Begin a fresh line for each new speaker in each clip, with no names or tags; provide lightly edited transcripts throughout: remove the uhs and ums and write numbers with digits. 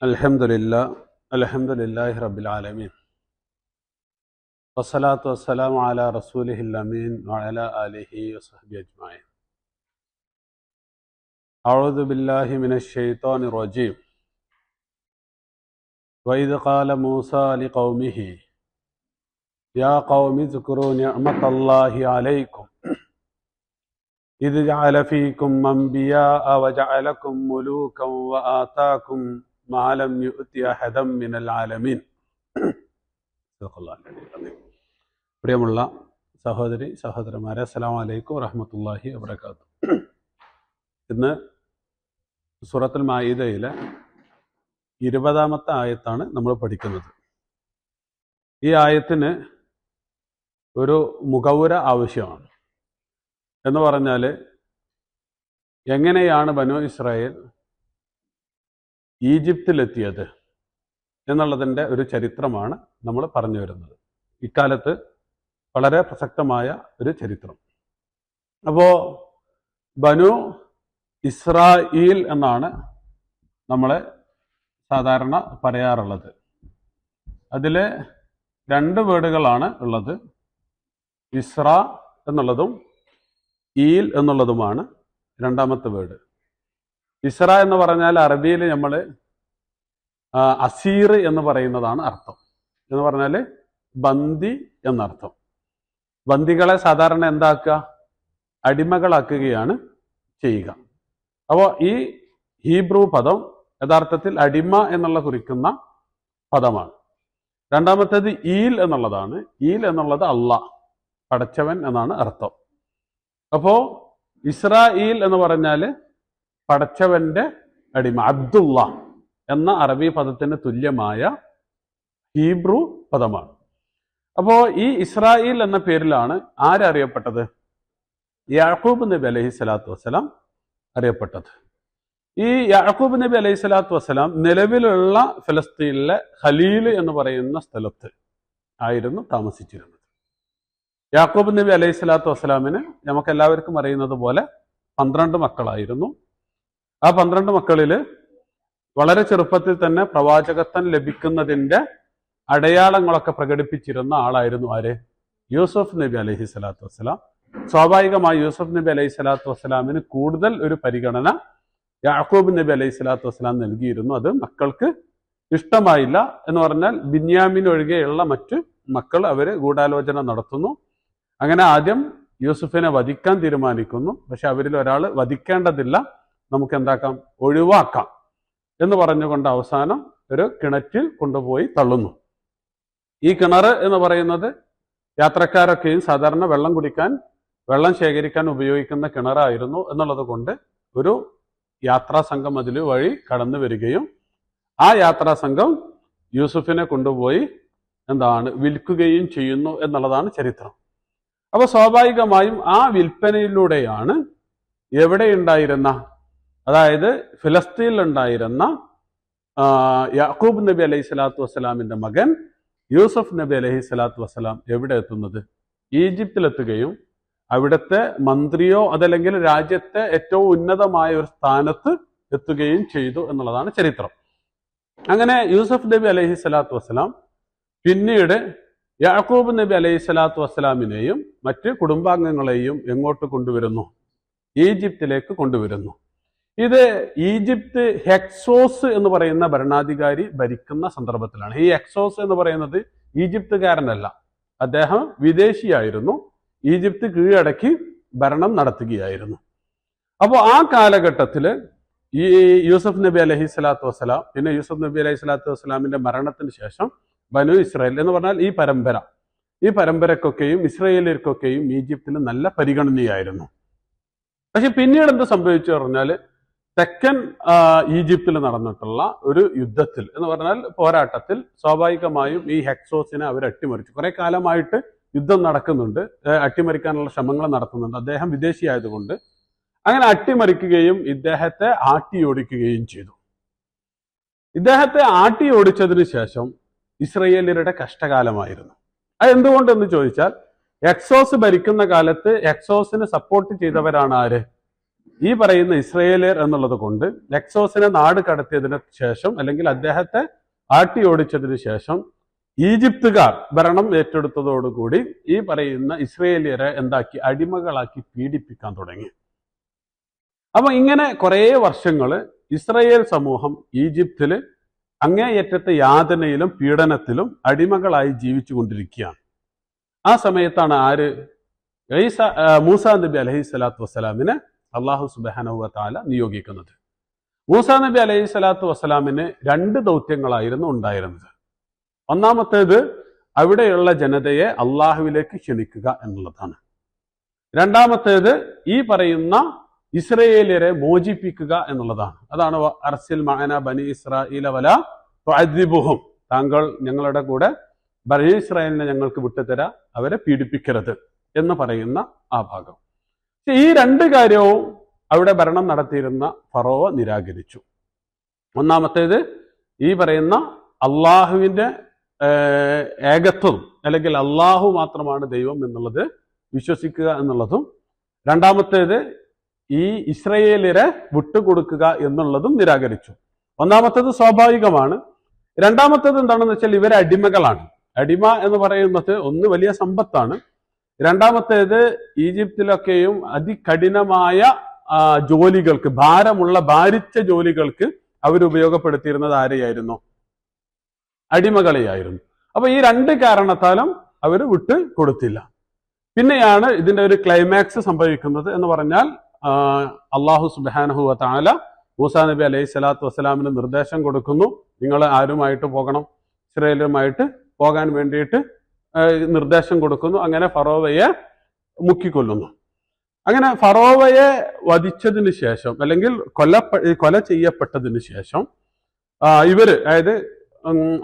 അൽഹംദുലില്ലാഹി റബ്ബിൽ ആലമീൻ വസ്സലാത്തു വസ്സലാമു അലാ റസൂലിഹിൽ അമീൻ വഅലാ ആലിഹി വസഹ്ബിഹി അജ്മഈൻ. അഊദു ബില്ലാഹി മിനശ് ശൈത്വാനിർ റജീം. വഇദ് ഖാല മൂസാ ലിഖൗമിഹി യാ ഖൗമി സ്കുറൂ നിഅമത്തല്ലാഹി അലൈക്കും ഇദ് ജഅല ഫീകും അംബിയാഅ വജഅലകും മുലൂകൻ വആതാകും മാ ലം യുഅതി അഹദൻ മിനൽ ആലമീൻ. പ്രിയമുള്ള സഹോദരി സഹോദരന്മാരെ, അസ്സലാമു അലൈക്കും വറഹ്മത്തുള്ളാഹി വബറകാതുഹു. ഇന്ന് സൂറത്തുൽ മാഇദയിലെ 20-ാമത്തെ ആയത്താണ് നമ്മൾ പഠിക്കുന്നത്. ഈ ആയത്തിന് ഒരു മുഖവുര ആവശ്യമാണ്. എന്ന് പറഞ്ഞാൽ, എങ്ങനെയാണ് ബനൂ ഇസ്രായേൽ ഈജിപ്തിലെത്തിയത് എന്നുള്ളതിൻ്റെ ഒരു ചരിത്രമാണ് നമ്മൾ പറഞ്ഞു വരുന്നത്. ഇക്കാലത്ത് വളരെ പ്രസക്തമായ ഒരു ചരിത്രം. അപ്പോൾ ബനു ഇസ്രായേൽ എന്നാണ് നമ്മളെ സാധാരണ പറയാറുള്ളത്. അതിൽ 2 വേർഡുകളാണ് ഉള്ളത്. ഇസ്ര എന്നുള്ളതും ഈൽ എന്നുള്ളതുമാണ് രണ്ടാമത്തെ വേർഡ്. ഇസ്ര എന്ന് പറഞ്ഞാൽ അറബിയിൽ നമ്മൾ അസീർ എന്ന് പറയുന്നതാണ് അർത്ഥം. എന്ന് പറഞ്ഞാൽ ബന്ദി എന്നർത്ഥം. ബന്ദികളെ സാധാരണ എന്താക്കുക? അടിമകളാക്കുകയാണ് ചെയ്യുക. അപ്പോൾ ഈ ഹീബ്രു പദം യഥാർത്ഥത്തിൽ അടിമ എന്നുള്ള കുറിക്കുന്ന പദമാണ്. രണ്ടാമത്തേത് ഈൽ എന്നുള്ളതാണ്. ഈൽ എന്നുള്ളത് അള്ളാഹ്, പടച്ചവൻ എന്നാണ് അർത്ഥം. അപ്പോൾ ഇസ്രായേൽ എന്ന് പറഞ്ഞാൽ പടച്ചവന്റെ അടിമ, അബ്ദുള്ള എന്ന അറബി പദത്തിന് തുല്യമായ ഹീബ്രു പദമാണ്. അപ്പോൾ ഈ ഇസ്രായേൽ എന്ന പേരിലാണ് ആരറിയപ്പെട്ടത്? യാക്കൂബ് നബി അലൈഹി സ്വലാത്തു വസ്സലാം അറിയപ്പെട്ടത്. ഈ യാക്കൂബ് നബി അലൈഹി സ്വലാത്തു വസ്സലാം നിലവിലുള്ള ഫലസ്തീനിലെ ഖലീൽ എന്ന് പറയുന്ന സ്ഥലത്ത് ആയിരുന്നു താമസിച്ചിരുന്നത്. യാക്കൂബ് നബി അലൈഹി സ്വലാത്തു വസ്സലാമിന് നമുക്ക് എല്ലാവർക്കും അറിയുന്നത് പോലെ 12 മക്കളായിരുന്നു. ആ 12 മക്കളിൽ വളരെ ചെറുപ്പത്തിൽ തന്നെ പ്രവാചകത്വം ലഭിക്കുന്നതിൻ്റെ അടയാളങ്ങളൊക്കെ പ്രകടിപ്പിച്ചിരുന്ന ആളായിരുന്നു ആര്? യൂസുഫ് നബി അലൈഹി സ്വലാത്തു വസ്സലാം. സ്വാഭാവികമായി യൂസുഫ് നബി അലൈഹി സ്വലാത്തു വസ്സലാമിന് കൂടുതൽ ഒരു പരിഗണന യാക്കൂബ് നബി അലൈഹി സ്വലാത്തു വസ്സലാം നൽകിയിരുന്നു. അത് മക്കൾക്ക് ഇഷ്ടമായില്ല. എന്ന് പറഞ്ഞാൽ ബിന്യാമിൻ ഒഴികെയുള്ള മറ്റ് മക്കൾ അവർ ഗൂഢാലോചന നടത്തുന്നു. അങ്ങനെ ആദ്യം യൂസുഫിനെ വധിക്കാൻ തീരുമാനിക്കുന്നു. പക്ഷെ അവരിൽ ഒരാൾ വധിക്കേണ്ടതില്ല, നമുക്ക് എന്താക്കാം, ഒഴിവാക്കാം എന്ന് പറഞ്ഞുകൊണ്ട് അവസാനം ഒരു കിണറ്റിൽ കൊണ്ടുപോയി തള്ളുന്നു. ഈ കിണർ എന്ന് പറയുന്നത് യാത്രക്കാരൊക്കെയും സാധാരണ വെള്ളം കുടിക്കാൻ, വെള്ളം ശേഖരിക്കാൻ ഉപയോഗിക്കുന്ന കിണറായിരുന്നു എന്നുള്ളത് കൊണ്ട് ഒരു യാത്രാ സംഘം അതിൽ വഴി കടന്നു വരികയും ആ യാത്രാ സംഘം യൂസുഫിനെ കൊണ്ടുപോയി വിൽക്കുകയും ചെയ്യുന്നു എന്നുള്ളതാണ് ചരിത്രം. അപ്പൊ സ്വാഭാവികമായും ആ വിൽപ്പനയിലൂടെയാണ് എവിടെയുണ്ടായിരുന്ന, അതായത് ഫിലസ്തീനിലുണ്ടായിരുന്ന യാക്കൂബ് നബി അലൈഹി സ്വലാത്തു വസ്സലാമിന്റെ മകൻ യൂസുഫ് നബി അലൈഹി സ്വലാത്തു വസ്സലാം എവിടെ എത്തുന്നത്? ഈജിപ്തിലെത്തുകയും അവിടുത്തെ മന്ത്രിയോ അതല്ലെങ്കിൽ രാജ്യത്തെ ഏറ്റവും ഉന്നതമായ ഒരു സ്ഥാനത്ത് എത്തുകയും ചെയ്തു എന്നുള്ളതാണ് ചരിത്രം. അങ്ങനെ യൂസുഫ് നബി അലൈഹി സ്വലാത്തു വസ്സലാം പിന്നീട് യാക്കൂബ് നബി അലൈഹി സ്വലാത്തു വസ്സലാമിനെയും മറ്റ് കുടുംബാംഗങ്ങളെയും എങ്ങോട്ട് കൊണ്ടുവരുന്നു? ഈജിപ്തിലേക്ക് കൊണ്ടുവരുന്നു. ഇത് ഈജിപ്ത് ഹെക്സോസ് എന്ന് പറയുന്ന ഭരണാധികാരി ഭരിക്കുന്ന സന്ദർഭത്തിലാണ്. ഈ ഹെക്സോസ് എന്ന് പറയുന്നത് ഈജിപ്തുകാരനല്ല, അദ്ദേഹം വിദേശിയായിരുന്നു. ഈജിപ്ത് കീഴടക്കി ഭരണം നടത്തുകയായിരുന്നു. അപ്പോൾ ആ കാലഘട്ടത്തിൽ ഈ യൂസുഫ് നബി അലൈഹി സ്വലാത്തു വസ്സലാം, പിന്നെ യൂസുഫ് നബി അലൈഹി സ്വലാത്തു വസ്സലാമിന്റെ മരണത്തിന് ശേഷം ബനു ഇസ്രായേൽ എന്ന് പറഞ്ഞാൽ ഈ പരമ്പരക്കൊക്കെയും ഇസ്രായേലിയർക്കൊക്കെയും ഈജിപ്തിൽ നല്ല പരിഗണനയായിരുന്നു. പക്ഷെ പിന്നീട് എന്ത് സംഭവിച്ചു പറഞ്ഞാൽ, തെക്കൻ ഈജിപ്തിൽ നടന്നിട്ടുള്ള ഒരു യുദ്ധത്തിൽ എന്ന് പറഞ്ഞാൽ പോരാട്ടത്തിൽ സ്വാഭാവികമായും ഈ ഹെക്സോസിനെ അവർ അട്ടിമറിച്ചു. കുറെ കാലമായിട്ട് യുദ്ധം നടക്കുന്നുണ്ട്, അട്ടിമറിക്കാനുള്ള ശ്രമങ്ങൾ നടത്തുന്നുണ്ട്. അദ്ദേഹം വിദേശിയായതുകൊണ്ട് അങ്ങനെ അട്ടിമറിക്കുകയും ഇദ്ദേഹത്തെ ആട്ടിയോടിക്കുകയും ചെയ്തു. ഇദ്ദേഹത്തെ ആട്ടിയോടിച്ചതിന് ശേഷം ഇസ്രയേലിയരുടെ കഷ്ടകാലമായിരുന്നു. അത് എന്തുകൊണ്ടെന്ന് ചോദിച്ചാൽ, ഹെക്സോസ് ഭരിക്കുന്ന കാലത്ത് ഹെക്സോസിന് സപ്പോർട്ട് ചെയ്തവരാണ് ആര്? ഈ പറയുന്ന ഇസ്രയേലിയർ എന്നുള്ളത് കൊണ്ട് എക്സോസിനെ നാട് കടത്തിയതിന് ശേഷം അല്ലെങ്കിൽ അദ്ദേഹത്തെ ആട്ടി ഓടിച്ചതിന് ശേഷം ഈജിപ്തുകാർ ഭരണം ഏറ്റെടുത്തതോടുകൂടി ഈ പറയുന്ന ഇസ്രയേലിയരെ എന്താക്കി, അടിമകളാക്കി പീഡിപ്പിക്കാൻ തുടങ്ങി. അപ്പൊ ഇങ്ങനെ കുറേ വർഷങ്ങൾ ഇസ്രയേൽ സമൂഹം ഈജിപ്തില് അങ്ങേയറ്റത്തെ യാതനയിലും പീഡനത്തിലും അടിമകളായി ജീവിച്ചു കൊണ്ടിരിക്കുകയാണ്. ആ സമയത്താണ് മൂസാ നബി അലൈഹി സ്വലാത്തു വസ്സലാമിനെ അള്ളാഹു സുബ്ഹാനഹു വ തആല നിയോഗിക്കുന്നത്. മൂസാ നബി അലൈഹി സ്വലാത്തു വസ്സലാമിന് 2 ദൗത്യങ്ങളായിരുന്നു ഉണ്ടായിരുന്നത്. ഒന്നാമത്തേത് അവിടെയുള്ള ജനതയെ അള്ളാഹുവിലേക്ക് ക്ഷണിക്കുക എന്നുള്ളതാണ്. രണ്ടാമത്തേത് ഈ പറയുന്ന ഇസ്രയേലിയരെ മോചിപ്പിക്കുക എന്നുള്ളതാണ്. അതാണ് അർസിൽ മഅന ബനി ഇസ്രാഈല വലാ തുഅദ്ദിബുഹും, താങ്കൾ ഞങ്ങളുടെ കൂടെ ബനി ഇസ്രായേലിനെ ഞങ്ങൾക്ക് വിട്ടുതരാ, അവരെ പീഡിപ്പിക്കരുത് എന്ന് പറയുന്ന ആ ഭാഗം. ഈ 2 കാര്യവും അവിടെ ഭരണം നടത്തിയിരുന്ന ഫറോവ നിരാകരിച്ചു. ഒന്നാമത്തേത് ഈ പറയുന്ന അള്ളാഹുവിന്റെ ഏകത്വം അല്ലെങ്കിൽ അള്ളാഹു മാത്രമാണ് ദൈവം എന്നുള്ളത് വിശ്വസിക്കുക എന്നുള്ളതും, രണ്ടാമത്തേത് ഈ ഇസ്രയേലിയരെ വിട്ടുകൊടുക്കുക എന്നുള്ളതും നിരാകരിച്ചു. ഒന്നാമത്തേത് സ്വാഭാവികമാണ്. രണ്ടാമത്തേത് എന്താണെന്ന് വെച്ചാൽ ഇവരെ അടിമകളാണ്. അടിമ എന്ന് പറയുന്നത് ഒന്ന് വലിയ സമ്പത്താണ്. രണ്ടാമത്തേത് ഈജിപ്തിലൊക്കെയും അതികഠിനമായ ജോലികൾക്ക്, ഭാരിച്ച ജോലികൾക്ക് അവരുപയോഗപ്പെടുത്തിയിരുന്നത് ആരെയായിരുന്നു? അടിമകളെയായിരുന്നു. അപ്പൊ ഈ 2 കാരണത്താലും അവർ വിട്ട് കൊടുത്തില്ല. പിന്നെയാണ് ഇതിന്റെ ഒരു ക്ലൈമാക്സ് സംഭവിക്കുന്നത് എന്ന് പറഞ്ഞാൽ അള്ളാഹു സുബ്ഹാനഹു വ തആല മൂസാ നബി അലൈഹി സ്വലാത്തു വസ്സലാമിന് നിർദ്ദേശം കൊടുക്കുന്നു, നിങ്ങൾ ആരുമായിട്ട് പോകണം? ഇസ്രായേലുമായിട്ട് പോകാൻ വേണ്ടിയിട്ട് നിർദ്ദേശം കൊടുക്കുന്നു. അങ്ങനെ ഫറോവയെ മുക്കിക്കൊല്ലുന്നു. അങ്ങനെ ഫറോവയെ വധിച്ചതിന് ശേഷം അല്ലെങ്കിൽ കൊല ചെയ്യപ്പെട്ടതിന് ശേഷം ഇവര്, അതായത്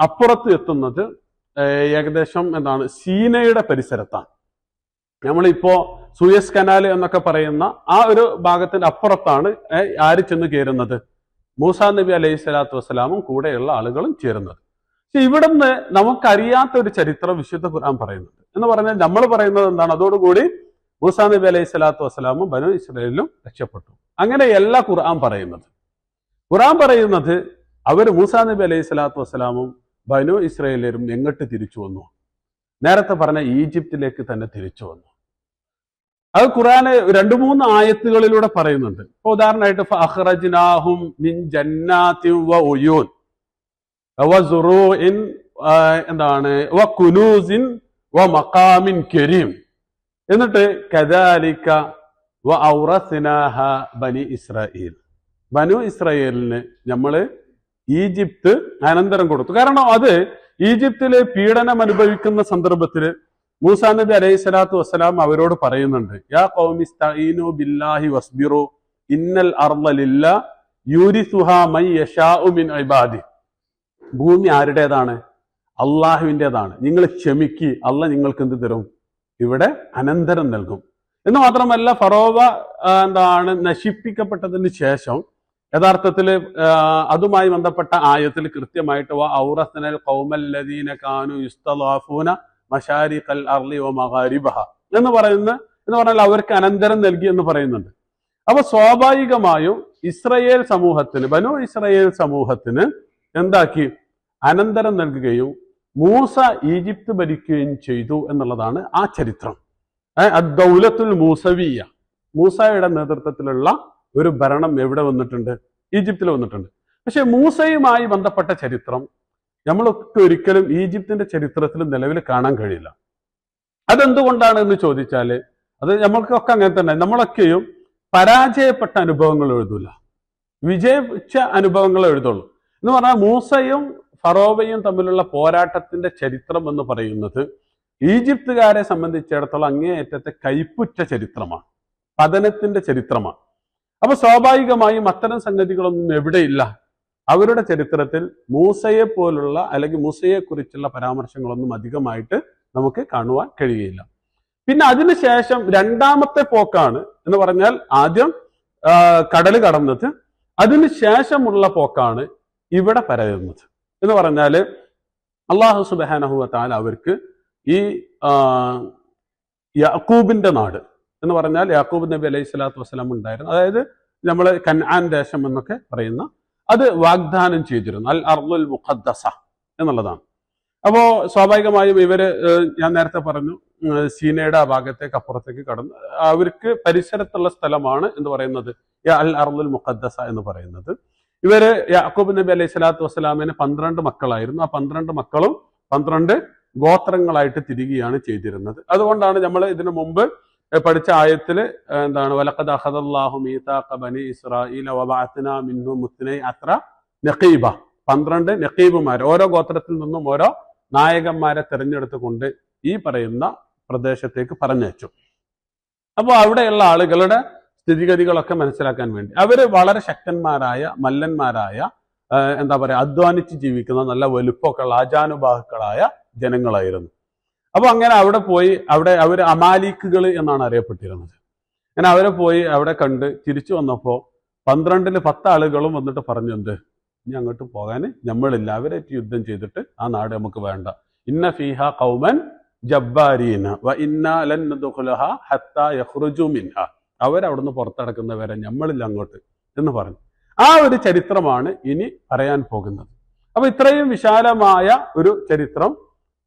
അപ്പുറത്ത് എത്തുന്നത് ഏകദേശം സീനയുടെ പരിസരത്താണ്. നമ്മളിപ്പോ സൂയസ് കനാൽ എന്നൊക്കെ പറയുന്ന ആ ഒരു ഭാഗത്തിന്റെ അപ്പുറത്താണ് ആര് ചെന്ന് കയറുന്നത്? മൂസാ നബി അലൈഹി സ്വലാത്തു വസ്സലാമും കൂടെയുള്ള ആളുകളും ചേരുന്നത്. പക്ഷെ ഇവിടുന്ന് നമുക്കറിയാത്ത ഒരു ചരിത്രം വിശുദ്ധ ഖുർആൻ പറയുന്നുണ്ട്. എന്ന് പറഞ്ഞാൽ നമ്മൾ പറയുന്നത് എന്താണ്? അതോടുകൂടി മൂസാ നബി അലൈഹി സ്വലാത്തു വസ്സലാമും ബനു ഇസ്രായേലിലും രക്ഷപ്പെട്ടു. അങ്ങനെയല്ല ഖുർആൻ പറയുന്നത്. ഖുർആൻ പറയുന്നത് അവർ മൂസാ നബി അലൈഹി സ്വലാത്തു വസ്സലാമും ബനു ഇസ്രായേലരും എങ്ങോട്ട് തിരിച്ചു വന്നു? നേരത്തെ പറഞ്ഞ ഈജിപ്തിലേക്ക് തന്നെ തിരിച്ചു വന്നു. അത് ഖുർആന് 2-3 ആയത്തുകളിലൂടെ പറയുന്നുണ്ട്. ഇപ്പൊ ഉദാഹരണമായിട്ട് ഫഅഖ്റജ്നാഹും മിൻ ജന്നാത്തിൻ വ ഉയൂൻ വ സുറൂഇൻ വ കുനൂസിൻ വ മഖാമിൻ കരീം, എന്നിട്ട് കദാലിക വ ഔറസ്നാഹ ബനി ഇസ്രായേൽ, ബനു ഇസ്രായേലിന് നമ്മള് ഈജിപ്ത് അനന്തരം കൊടുത്തു. കാരണം അത് ഈജിപ്തില് പീഡനം അനുഭവിക്കുന്ന സന്ദർഭത്തില് മൂസാ നബി അലൈഹി സ്വലാത്തു വസ്സലാം അവരോട് പറയുന്നുണ്ട്, യാ ഖൗമി ഇസ്തഈനു ബില്ലാഹി വസ്ബിറു ഇന്നൽ അർള ലില്ലാഹി യൂരിസുഹാ മൻ യശാഉ മിൻ ഇബാദി. ഭൂമി ആരുടേതാണ്? അള്ളാഹുവിൻ്റെതാണ്. നിങ്ങൾ ക്ഷമിക്ക്, അള്ളാഹ് നിങ്ങൾക്ക് എന്ത് തരും? ഇവിടെ അനന്തരം നൽകും. എന്ന് മാത്രമല്ല ഫറോവ നശിപ്പിക്കപ്പെട്ടതിന് ശേഷം യഥാർത്ഥത്തിൽ അതുമായി ബന്ധപ്പെട്ട ആയത്തിൽ കൃത്യമായിട്ട് ഔറസ്നൽ ഖൗമല്ലദീന കാനു യുസ്തളാഫൂന മശാരിഖൽ അർളി വ മഗാരിബഹ എന്ന് പറഞ്ഞാൽ അവർക്ക് അനന്തരം നൽകി എന്ന് പറയുന്നുണ്ട്. അപ്പൊ സ്വാഭാവികമായും ഇസ്രയേൽ സമൂഹത്തിന്, ബനു ഇസ്രയേൽ സമൂഹത്തിന് എന്താക്കി? അനന്തരം നൽകുകയും മൂസ ഈജിപ്ത് ഭരിക്കുകയും ചെയ്തു എന്നുള്ളതാണ് ആ ചരിത്രം. ദൗലത്തുൽ മൂസവിയ, മൂസയുടെ നേതൃത്വത്തിലുള്ള ഒരു ഭരണം എവിടെ വന്നിട്ടുണ്ട്? ഈജിപ്തിൽ വന്നിട്ടുണ്ട്. പക്ഷെ മൂസയുമായി ബന്ധപ്പെട്ട ചരിത്രം നമ്മളൊക്കെ ഒരിക്കലും ഈജിപ്തിന്റെ ചരിത്രത്തിൽ നിലവിൽ കാണാൻ കഴിയില്ല. അതെന്തുകൊണ്ടാണ് എന്ന് ചോദിച്ചാല്, അത് നമ്മൾക്കൊക്കെ അങ്ങനെ തന്നെ. നമ്മളൊക്കെയും പരാജയപ്പെട്ട അനുഭവങ്ങൾ എഴുതൂല, വിജയിച്ച അനുഭവങ്ങൾ എഴുതുള്ളൂ. എന്ന് പറഞ്ഞാൽ മൂസയും ഫറോവയും തമ്മിലുള്ള പോരാട്ടത്തിന്റെ ചരിത്രം എന്ന് പറയുന്നത് ഈജിപ്തുകാരെ സംബന്ധിച്ചിടത്തോളം അങ്ങേയറ്റത്തെ കൈപ്പുറ്റ ചരിത്രമാണ്, പതനത്തിന്റെ ചരിത്രമാണ്. അപ്പൊ സ്വാഭാവികമായും അത്തരം സംഗതികളൊന്നും എവിടെയില്ല. അവരുടെ ചരിത്രത്തിൽ മൂസയെ പോലുള്ള അല്ലെങ്കിൽ മൂസയെ കുറിച്ചുള്ള പരാമർശങ്ങളൊന്നും അധികമായിട്ട് നമുക്ക് കാണുവാൻ കഴിയുകയില്ല. പിന്നെ അതിനുശേഷം 2ാമത്തെ പോക്കാണ് എന്ന് പറഞ്ഞാൽ ആദ്യം കടൽ കടന്നത്, അതിനുശേഷമുള്ള പോക്കാണ് ഇവിടെ പരയുന്നത്. എന്ന് പറഞ്ഞാല് അള്ളാഹു സുബ്ഹാനഹു വ തആല അവർക്ക് ഈ യാക്കൂബിന്റെ നാട് എന്ന് പറഞ്ഞാൽ യാക്കൂബ് നബി അലൈഹി സ്വലാത്തു വസ്സലാം ഉണ്ടായിരുന്നു. അതായത് നമ്മൾ കൻആൻ ദേശം എന്നൊക്കെ പറയുന്ന അത് വാഗ്ദാനം ചെയ്തിരുന്നു. അൽ അർദുൽ മുഖദ്ദസ എന്നുള്ളതാണ്. അപ്പോ സ്വാഭാവികമായും ഇവര് ഞാൻ നേരത്തെ പറഞ്ഞു സീനയുടെ ആ ഭാഗത്തേക്ക് അപ്പുറത്തേക്ക് കടന്ന് അവർക്ക് പരിസരത്തുള്ള സ്ഥലമാണ് എന്ന് പറയുന്നത് അൽ അർദുൽ മുഖദ്ദസ എന്ന് പറയുന്നത്. ഇവര് യാക്കൂബ് നബി അലൈഹി സ്വലാത്തു വസ്സലാമിന് 12 മക്കളായിരുന്നു. ആ 12 മക്കളും 12 ഗോത്രങ്ങളായിട്ട് തിരികുകയാണ് ചെയ്തിരുന്നത്. അതുകൊണ്ടാണ് നമ്മൾ ഇതിനു മുമ്പ് പഠിച്ച ആയത്തില് എന്താണ് വലഖദ് അഖദല്ലാഹു മീസാഖ ബനി ഇസ്രായീല വബഅത്നാ മിൻഹും 12 നഖീബ, 12 നഖീബുമാർ, ഓരോ ഗോത്രത്തിൽ നിന്നും ഓരോ നായകന്മാരെ തിരഞ്ഞെടുത്തുകൊണ്ട് ഈ പറയുന്ന പ്രദേശത്തേക്ക് പറഞ്ഞയച്ചു. അപ്പോൾ അവിടെയുള്ള ആളുകളുടെ സ്ഥിതിഗതികളൊക്കെ മനസ്സിലാക്കാൻ വേണ്ടി അവര് വളരെ ശക്തന്മാരായ മല്ലന്മാരായ എന്താ പറയാ അധ്വാനിച്ച് ജീവിക്കുന്ന നല്ല വലുപ്പമൊക്കെ ഉള്ള ആജാനുബാഹുക്കളായ ജനങ്ങളായിരുന്നു. അപ്പൊ അങ്ങനെ അവിടെ പോയി അവിടെ അവർ അമാലിക്കുകൾ എന്നാണ് അറിയപ്പെട്ടിരുന്നത്. അങ്ങനെ അവരെ പോയി അവിടെ കണ്ട് തിരിച്ചു വന്നപ്പോ 12-ൽ 10 ആളുകളും വന്നിട്ട് പറഞ്ഞു, എന്ത് ഇനി അങ്ങോട്ട് പോകാൻ നമ്മളില്ല, അവരായിട്ട് യുദ്ധം ചെയ്തിട്ട് ആ നാട് നമുക്ക് വേണ്ട. ഇന്ന ഫീഹ ഖൗമൻ ജബ്ബാരീന വ ഇന്നാ ലൻ നദ്ഖുലഹ ഹത്താ യഖ്റുജു മിൻഹ, അവരവിടുന്ന് പുറത്തടക്കുന്നവരെ നമ്മളില്ല അങ്ങോട്ട് എന്ന് പറഞ്ഞു. ആ ഒരു ചരിത്രമാണ് ഇനി പറയാൻ പോകുന്നത്. അപ്പൊ ഇത്രയും വിശാലമായ ഒരു ചരിത്രം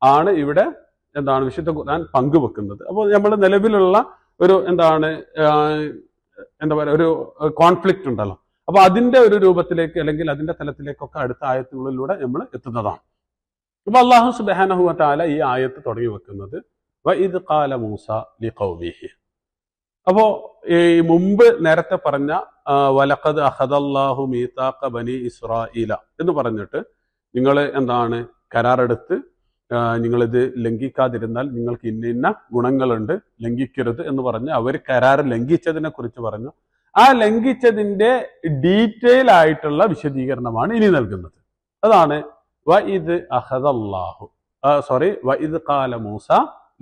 ആണ് ഇവിടെ എന്താണ് വിശുദ്ധ ഖുർആൻ പങ്കുവെക്കുന്നത്. അപ്പോൾ നമ്മൾ നിലവിലുള്ള ഒരു എന്താണ് എന്താ പറയുക ഒരു കോൺഫ്ലിക്റ്റ് ഉണ്ടല്ലോ, അപ്പൊ അതിന്റെ ഒരു രൂപത്തിലേക്ക് അല്ലെങ്കിൽ അതിന്റെ തലത്തിലേക്കൊക്കെ അടുത്ത ആയത്തുകളിലൂടെ നമ്മൾ എത്തുന്നതാണ്. അപ്പൊ അല്ലാഹു സുബ്ഹാനഹു വ തആല ഈ ആയത്ത് തുടങ്ങി വെക്കുന്നത് വഇദ് ഖാല മൂസ ലിഖൗമിഹി. അപ്പോ ഈ മുമ്പ് നേരത്തെ പറഞ്ഞ വലഖദ് അഖദല്ലാഹു മീസാഖ ബനി ഇസ്രായീല എന്ന് പറഞ്ഞിട്ട് നിങ്ങൾ എന്താണ് കരാറെടുത്ത് നിങ്ങളിത് ലംഘിക്കാതിരുന്നാൽ നിങ്ങൾക്ക് ഇന്ന ഇന്ന ഗുണങ്ങളുണ്ട്, ലംഘിക്കരുത് എന്ന് പറഞ്ഞ് അവർ കരാർ ലംഘിച്ചതിനെ കുറിച്ച് പറഞ്ഞു. ആ ലംഘിച്ചതിന്റെ ഡീറ്റെയിൽ ആയിട്ടുള്ള വിശദീകരണമാണ് ഇനി നൽകുന്നത്. അതാണ് വഇദ് അഖദല്ലാഹു വഇദ് ഖാല മൂസ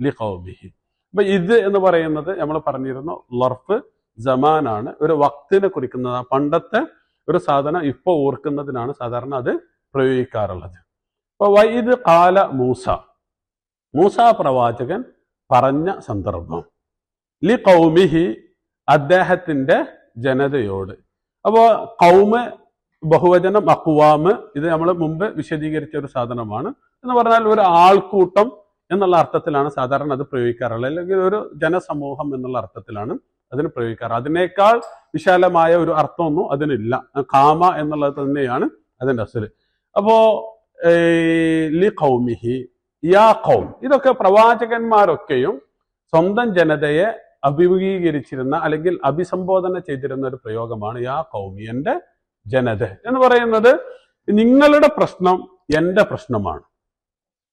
ലിഖൗമിഹി. അപ്പൊ ഇത് എന്ന് പറയുന്നത് നമ്മൾ പറഞ്ഞിരുന്നു ലർഫ് ജമാനാണ്, ഒരു വക്തിനെ കുറിക്കുന്നത്. പണ്ടത്തെ ഒരു സാധനം ഇപ്പൊ ഓർക്കുന്നതിനാണ് സാധാരണ അത് പ്രയോഗിക്കാറുള്ളത്. അപ്പൊ വഇദ് ഖാല മൂസ പ്രവാചകൻ പറഞ്ഞ സന്ദർഭം ലിഖൗമിഹി അദ്ദേഹത്തിന്റെ ജനതയോട്. അപ്പോ ഖൗമ് ബഹുവചനം അഖ്വാമ്, ഇത് നമ്മൾ മുമ്പ് വിശദീകരിച്ച ഒരു സാധനമാണ്. എന്ന് പറഞ്ഞാൽ ഒരു ആൾക്കൂട്ടം എന്നുള്ള അർത്ഥത്തിലാണ് സാധാരണ അത് പ്രയോഗിക്കാറുള്ളത്, അല്ലെങ്കിൽ ഒരു ജനസമൂഹം എന്നുള്ള അർത്ഥത്തിലാണ് അതിന് പ്രയോഗിക്കാറ്. അതിനേക്കാൾ വിശാലമായ ഒരു അർത്ഥമൊന്നും അതിനില്ല. ഖാമ എന്നുള്ളത് തന്നെയാണ് അതിന്റെ അസല്. അപ്പോ ലി ഖൗമിഹി യാ ഖൗം, ഇതൊക്കെ പ്രവാചകന്മാരൊക്കെയും സ്വന്തം ജനതയെ അഭിമുഖീകരിച്ചിരുന്ന അല്ലെങ്കിൽ അഭിസംബോധന ചെയ്തിരുന്ന ഒരു പ്രയോഗമാണ് യാ ഖൗമി, എന്റെ ജനത എന്ന് പറയുന്നത്. നിങ്ങളുടെ പ്രശ്നം എന്റെ പ്രശ്നമാണ്,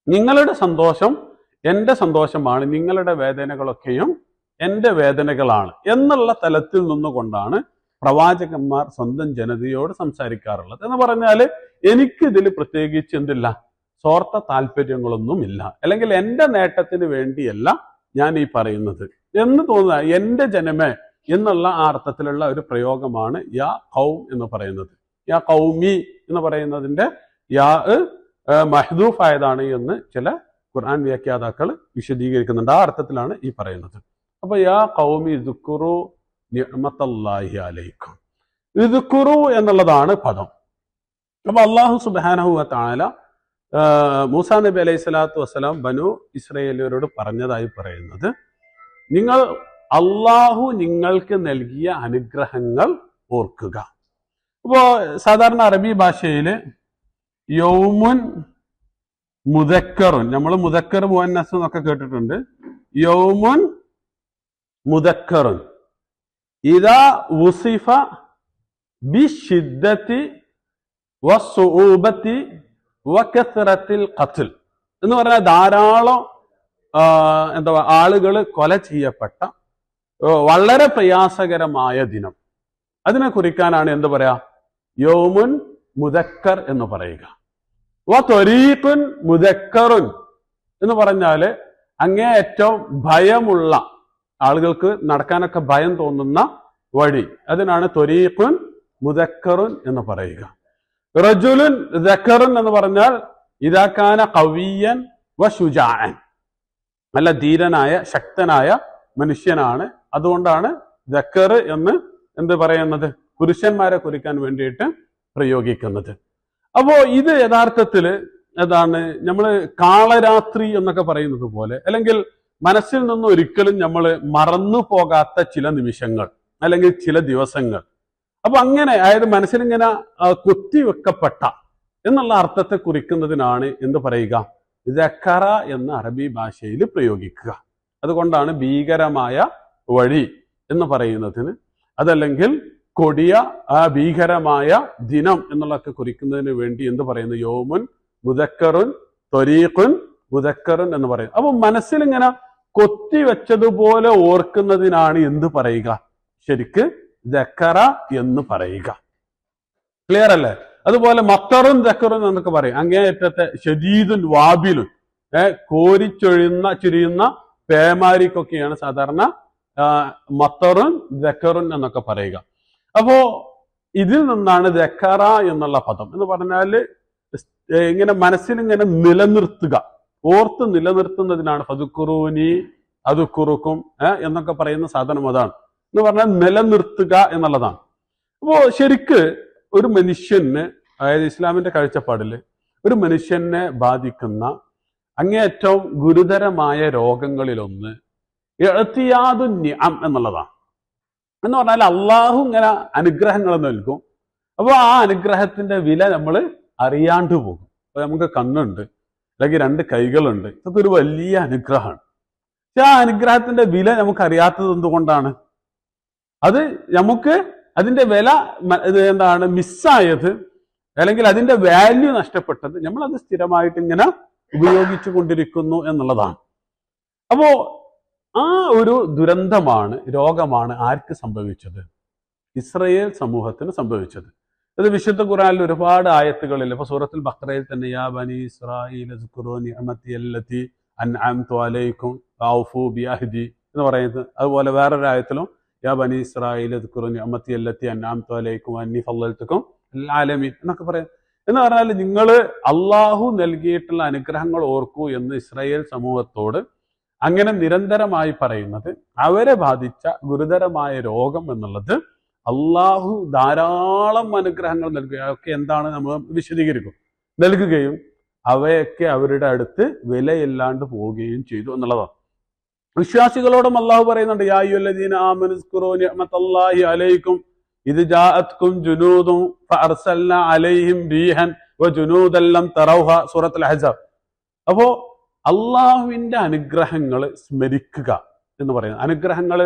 നിങ്ങളുടെ സന്തോഷം എന്റെ സന്തോഷമാണ്, നിങ്ങളുടെ വേദനകളൊക്കെയും എന്റെ വേദനകളാണ് എന്നുള്ള തലത്തിൽ നിന്നുകൊണ്ടാണ് പ്രവാചകന്മാർ സ്വന്തം ജനതയോട് സംസാരിക്കാറുള്ളത്. എന്ന് പറഞ്ഞാല് എനിക്ക് ഇതിൽ പ്രത്യേകിച്ച് എന്തില്ല, സ്വാർത്ഥ താല്പര്യങ്ങളൊന്നുമില്ല, അല്ലെങ്കിൽ എന്റെ നേട്ടത്തിന് വേണ്ടിയല്ല ഞാൻ ഈ പറയുന്നത് എന്ന് തോന്നുക, എന്റെ ജനമേ എന്നുള്ള ആ അർത്ഥത്തിലുള്ള ഒരു പ്രയോഗമാണ് യാ ഖൗം എന്ന് പറയുന്നത്. യാ ഖൗമി എന്ന് പറയുന്നതിന്റെ യാ മഹ്ദൂഫ് ആയതാണ് എന്ന് ചില ഖുർആൻ വ്യാഖ്യാതാക്കൾ വിശദീകരിക്കുന്നുണ്ട്. ആ അർത്ഥത്തിലാണ് ഈ പറയുന്നത്. അപ്പൊ യാ ഖൗമി ദുക്കുറു നിഅമത്തല്ലാഹി അലൈക്കും, ഇദ്കുറു എന്നുള്ളതാണ് പദം. അപ്പൊ അല്ലാഹു സുബ്ഹാനഹു വ തആല മൂസാ നബി അലൈഹി സ്വലാത്തു വസ്സലാം ബനു ഇസ്രായേലിയരോട് പറഞ്ഞതായി പറയുന്നത്, നിങ്ങൾ അള്ളാഹു നിങ്ങൾക്ക് നൽകിയ അനുഗ്രഹങ്ങൾ ഓർക്കുക. അപ്പോ സാധാരണ അറബി ഭാഷയില് യൗമുൻ മുദക്കറുൻ, നമ്മൾ മുദക്കർ മുഅന്നസ് എന്നൊക്കെ കേട്ടിട്ടുണ്ട്. യൗമുൻ മുദക്കറുൻ ഇദാ വുസിഫ ബിശിദ്ദതി വസ്സുഊബതി വകസ്റത്തിൽ ഖത്ൽ എന്ന് പറഞ്ഞാൽ ധാരാളം എന്താ ആളുകൾ കൊല ചെയ്യപ്പെട്ട വളരെ പ്രയാസകരമായ ദിനം, അതിനെ കുറിക്കാനാണ് എന്ത് പറയാ യൗമുൻ മുദക്കർ എന്ന് പറയുക. ത്വരീഖുൻ മുദക്കറുൻ എന്ന് പറഞ്ഞാല് അങ്ങേയറ്റം ഭയമുള്ള ആളുകൾക്ക് നടക്കാനൊക്കെ ഭയം തോന്നുന്ന വഴി, അതിനാണ് ത്വരീഖുൻ മുദക്കറുൻ എന്ന് പറയുക. റജുലുൻ ദക്കറുൻ എന്ന് പറഞ്ഞാൽ ഇദാകാന ഖവിയ്യൻ വ ശുജാഅൻ, നല്ല ധീരനായ ശക്തനായ മനുഷ്യനാണ് അതുകൊണ്ടാണ് ദക്കർ എന്ന് എന്ത് പറയുന്നത്, പുരുഷന്മാരെ കുറിക്കാൻ വേണ്ടിയിട്ട് പ്രയോഗിക്കുന്നത്. അപ്പോ ഇത് യഥാർത്ഥത്തിൽ എന്താണ്, നമ്മൾ കാളരാത്രി എന്നൊക്കെ പറയുന്നത് പോലെ, അല്ലെങ്കിൽ മനസ്സിൽ നിന്ന് ഒരിക്കലും നമ്മൾ മറന്നു പോകാത്ത ചില നിമിഷങ്ങൾ അല്ലെങ്കിൽ ചില ദിവസങ്ങൾ. അപ്പൊ അങ്ങനെ, അതായത് മനസ്സിലിങ്ങനെ കൊത്തിവെക്കപ്പെട്ട എന്നുള്ള അർത്ഥത്തെ കുറിക്കുന്നതിനാണ് എന്ത് പറയുക, ദക്കറ എന്ന അറബി ഭാഷയിൽ പ്രയോഗിക്കുക. അതുകൊണ്ടാണ് ഭീകരമായ വഴി എന്ന് പറയുന്നതിന്, അതല്ലെങ്കിൽ കൊടിയ ഭീകരമായ ദിനം എന്നുള്ളതൊക്കെ കുറിക്കുന്നതിന് വേണ്ടി എന്ത് പറയുന്നു, യോമുൻ മുദക്കറുൻ ത്വരീഖുൻ മുദക്കറുൻ എന്ന് പറയുന്നത്. അപ്പൊ മനസ്സിലിങ്ങനെ കൊത്തിവെച്ചതുപോലെ ഓർക്കുന്നതിനാണ് എന്ത് പറയുക, ശരിക്ക് ദക്കറ എന്ന് പറയുക. ക്ലിയർ അല്ലേ? അതുപോലെ മത്തറുൻ ദക്കറുൻ എന്നൊക്കെ പറയും. അങ്ങേയറ്റത്തെ ഷദീദുൻ വാബിലുൻ, ചുരിയുന്ന പേമാരിക്കൊക്കെയാണ് സാധാരണ മത്തറുൻ ദക്കറുൻ എന്നൊക്കെ പറയുക. അപ്പോ ഇതിൽ നിന്നാണ് ദക്കറ എന്നുള്ള പദം എന്ന് പറഞ്ഞാല് ഇങ്ങനെ മനസ്സിലിങ്ങനെ നിലനിർത്തുക, ഓർത്ത് നിലനിർത്തുന്നതിനാണ് ഫദുക്കുറൂനി അതുക്കുറുക്കും എന്നൊക്കെ പറയുന്ന സാധനം അതാണ്. എന്ന് പറഞ്ഞാൽ നിലനിർത്തുക എന്നുള്ളതാണ്. അപ്പോ ശരിക്ക് ഒരു മനുഷ്യന്, അതായത് ഇസ്ലാമിന്റെ കാഴ്ചപ്പാടില് ഒരു മനുഷ്യനെ ബാധിക്കുന്ന അങ്ങേയറ്റവും ഗുരുതരമായ രോഗങ്ങളിലൊന്ന് ഇഅ്തിയാദുൻ നിഅം എന്നുള്ളതാണ്. എന്ന് പറഞ്ഞാൽ അള്ളാഹു ഇങ്ങനെ അനുഗ്രഹങ്ങൾ നൽകും. അപ്പോൾ ആ അനുഗ്രഹത്തിന്റെ വില നമ്മൾ അറിയാണ്ട് പോകും. അപ്പൊ നമുക്ക് കണ്ണുണ്ട്, അല്ലെങ്കിൽ 2 കൈകളുണ്ട്, ഇതൊക്കെ ഒരു വലിയ അനുഗ്രഹമാണ്. പക്ഷെ ആ അനുഗ്രഹത്തിന്റെ വില നമുക്ക് അറിയാത്തത് എന്തുകൊണ്ടാണ്? അത് നമുക്ക് അതിന്റെ വില എന്താണ് മിസ്സായത്, അല്ലെങ്കിൽ അതിന്റെ വാല്യൂ നഷ്ടപ്പെട്ടത് നമ്മൾ അത് സ്ഥിരമായിട്ട് ഇങ്ങനെ ഉപയോഗിച്ചു കൊണ്ടിരിക്കുന്നു എന്നുള്ളതാണ്. അപ്പോ ആ ഒരു ദുരന്തമാണ്, രോഗമാണ് ആർക്ക് സംഭവിച്ചത്? ഇസ്രയേൽ സമൂഹത്തിന് സംഭവിച്ചത്. ഇത് വിശുദ്ധ ഖുർആനിൽ ഒരുപാട് ആയത്തുകളിൽ, ഇപ്പൊ സൂറത്തുൽ ബഖറയിൽ തന്നെ യാ ബനി ഇസ്രായീൽ ഉസ്കുറൂ നിഅമതി അല്ലതി അൻഅംതു അലൈക്കും വഔഫു ബിഅഹ്ദി എന്ന് പറയുന്നത്. അതുപോലെ വേറൊരു ആയത്തിലും യാ ബനി ഇസ്രായീൽ ഉസ്കുറൂ നിഅമതി അല്ലതി അൻഅംതു അലൈക്കും വഅന്നി ഫളൽതുക്കും അലൽ ആലമീൻ എന്നൊക്കെ പറയും. എന്ന് പറഞ്ഞാൽ നിങ്ങൾ അള്ളാഹു നൽകിയിട്ടുള്ള അനുഗ്രഹങ്ങൾ ഓർക്കൂ എന്ന് ഇസ്രായേൽ സമൂഹത്തോട് അങ്ങനെ നിരന്തരമായി പറയുന്നത് അവരെ ബാധിച്ച ഗുരുതരമായ രോഗം എന്നുള്ളത് അള്ളാഹു ധാരാളം അനുഗ്രഹങ്ങൾ നൽകുക, അതൊക്കെ എന്താണ് നമ്മൾ വിശദീകരിക്കും, നൽകുകയും അവയൊക്കെ അവരുടെ അടുത്ത് വിലയില്ലാണ്ട് പോവുകയും ചെയ്തു എന്നുള്ളതാണ്. വിശ്വാസികളോടും അള്ളാഹു പറയുന്നുണ്ട്, യാ അയ്യുഹല്ലദീന ആമനു ഉസ്കുറൂ നിഅമതല്ലാഹി അലൈക്കും ഇദ് ജാഅത്കും ജുനൂദുൻ ഫഅർസൽനാ അലൈഹിം റീഹൻ വജുനൂദൻ ലം തറൗഹ, സൂറത്തുൽ അഹ്സാബ്. അപ്പോ അള്ളാഹുവിന്റെ അനുഗ്രഹങ്ങൾ സ്മരിക്കുക എന്ന് പറയുന്നത്, അനുഗ്രഹങ്ങൾ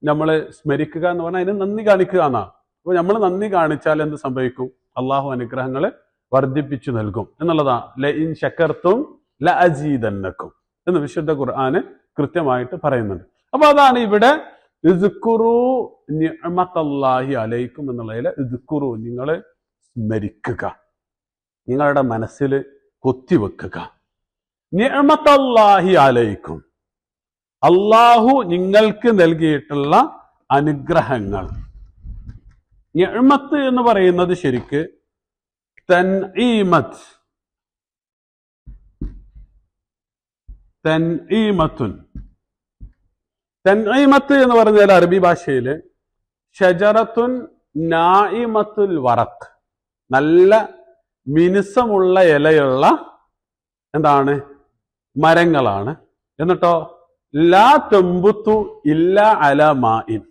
നമ്മൾ സ്മരിക്കുക എന്ന് പറഞ്ഞാൽ അതിന് നന്ദി കാണിക്കുക എന്നാണ്. അപ്പൊ നമ്മൾ നന്ദി കാണിച്ചാൽ എന്ത് സംഭവിക്കും? അള്ളാഹു അനുഗ്രഹങ്ങൾ വർദ്ധിപ്പിച്ചു നൽകും എന്നുള്ളതാണ്. ലഇൻ ശകർതും ലഅസീദന്നകും എന്ന് വിശുദ്ധ ഖുർആന് കൃത്യമായിട്ട് പറയുന്നുണ്ട്. അപ്പൊ അതാണ് ഇവിടെ ഇദ്കുറൂ നിഅമതല്ലാഹി അലൈക്കും എന്നുള്ളതിൽ ഇദ്കുറൂ, നിങ്ങൾ സ്മരിക്കുക, നിങ്ങളുടെ മനസ്സിൽ കൊത്തിവെക്കുക. നിഅമതല്ലാഹി അലൈക്കും, അള്ളാഹു നിങ്ങൾക്ക് നൽകിയിട്ടുള്ള അനുഗ്രഹങ്ങൾ. നിഅമത്ത് എന്ന് പറയുന്നത് ശരിക്ക് തൻഈമത്ത് എന്ന് പറഞ്ഞാൽ അറബി ഭാഷയിൽ ഷജറത്തുൻ നായിമത്തുൽ വറഖ്, നല്ല മിനുസമുള്ള ഇലയുള്ള എന്താണ് മരങ്ങളാണ്. എന്നിട്ടോ ലാ തെമ്പുത്തു ഇല്ല അല മാഇൻ,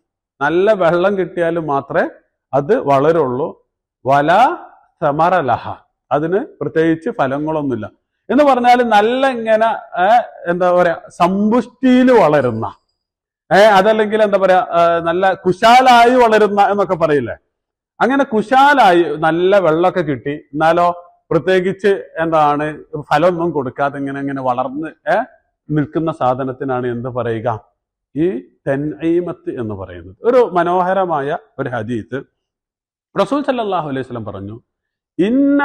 നല്ല വെള്ളം കിട്ടിയാലും മാത്രമേ അത് വളരുള്ളൂ. വല സമറലഹ, അതിന് പ്രത്യേകിച്ച് ഫലങ്ങളൊന്നുമില്ല എന്ന് പറഞ്ഞാൽ നല്ല ഇങ്ങനെ എന്താ പറയാ സമ്പുഷ്ടിയിൽ വളരുന്ന, അതല്ലെങ്കിൽ എന്താ പറയാ നല്ല കുശാലായി വളരുന്ന എന്നൊക്കെ പറയില്ലേ, അങ്ങനെ കുശാലായി നല്ല വെള്ളമൊക്കെ കിട്ടി, എന്നാലോ പ്രത്യേകിച്ച് എന്താണ് ഫലമൊന്നും കൊടുക്കാതെ ഇങ്ങനെ ഇങ്ങനെ വളർന്ന് നിൽക്കുന്ന സാധനത്തിനാണ് എന്ത് പറയുക, ഈ തൻഈമത്ത് എന്ന് പറയുന്നത്. ഒരു മനോഹരമായ ഒരു ഹദീത്ത് റസൂൽ സല്ലല്ലാഹു അലൈഹി വസല്ലം പറഞ്ഞു, ഇന്ന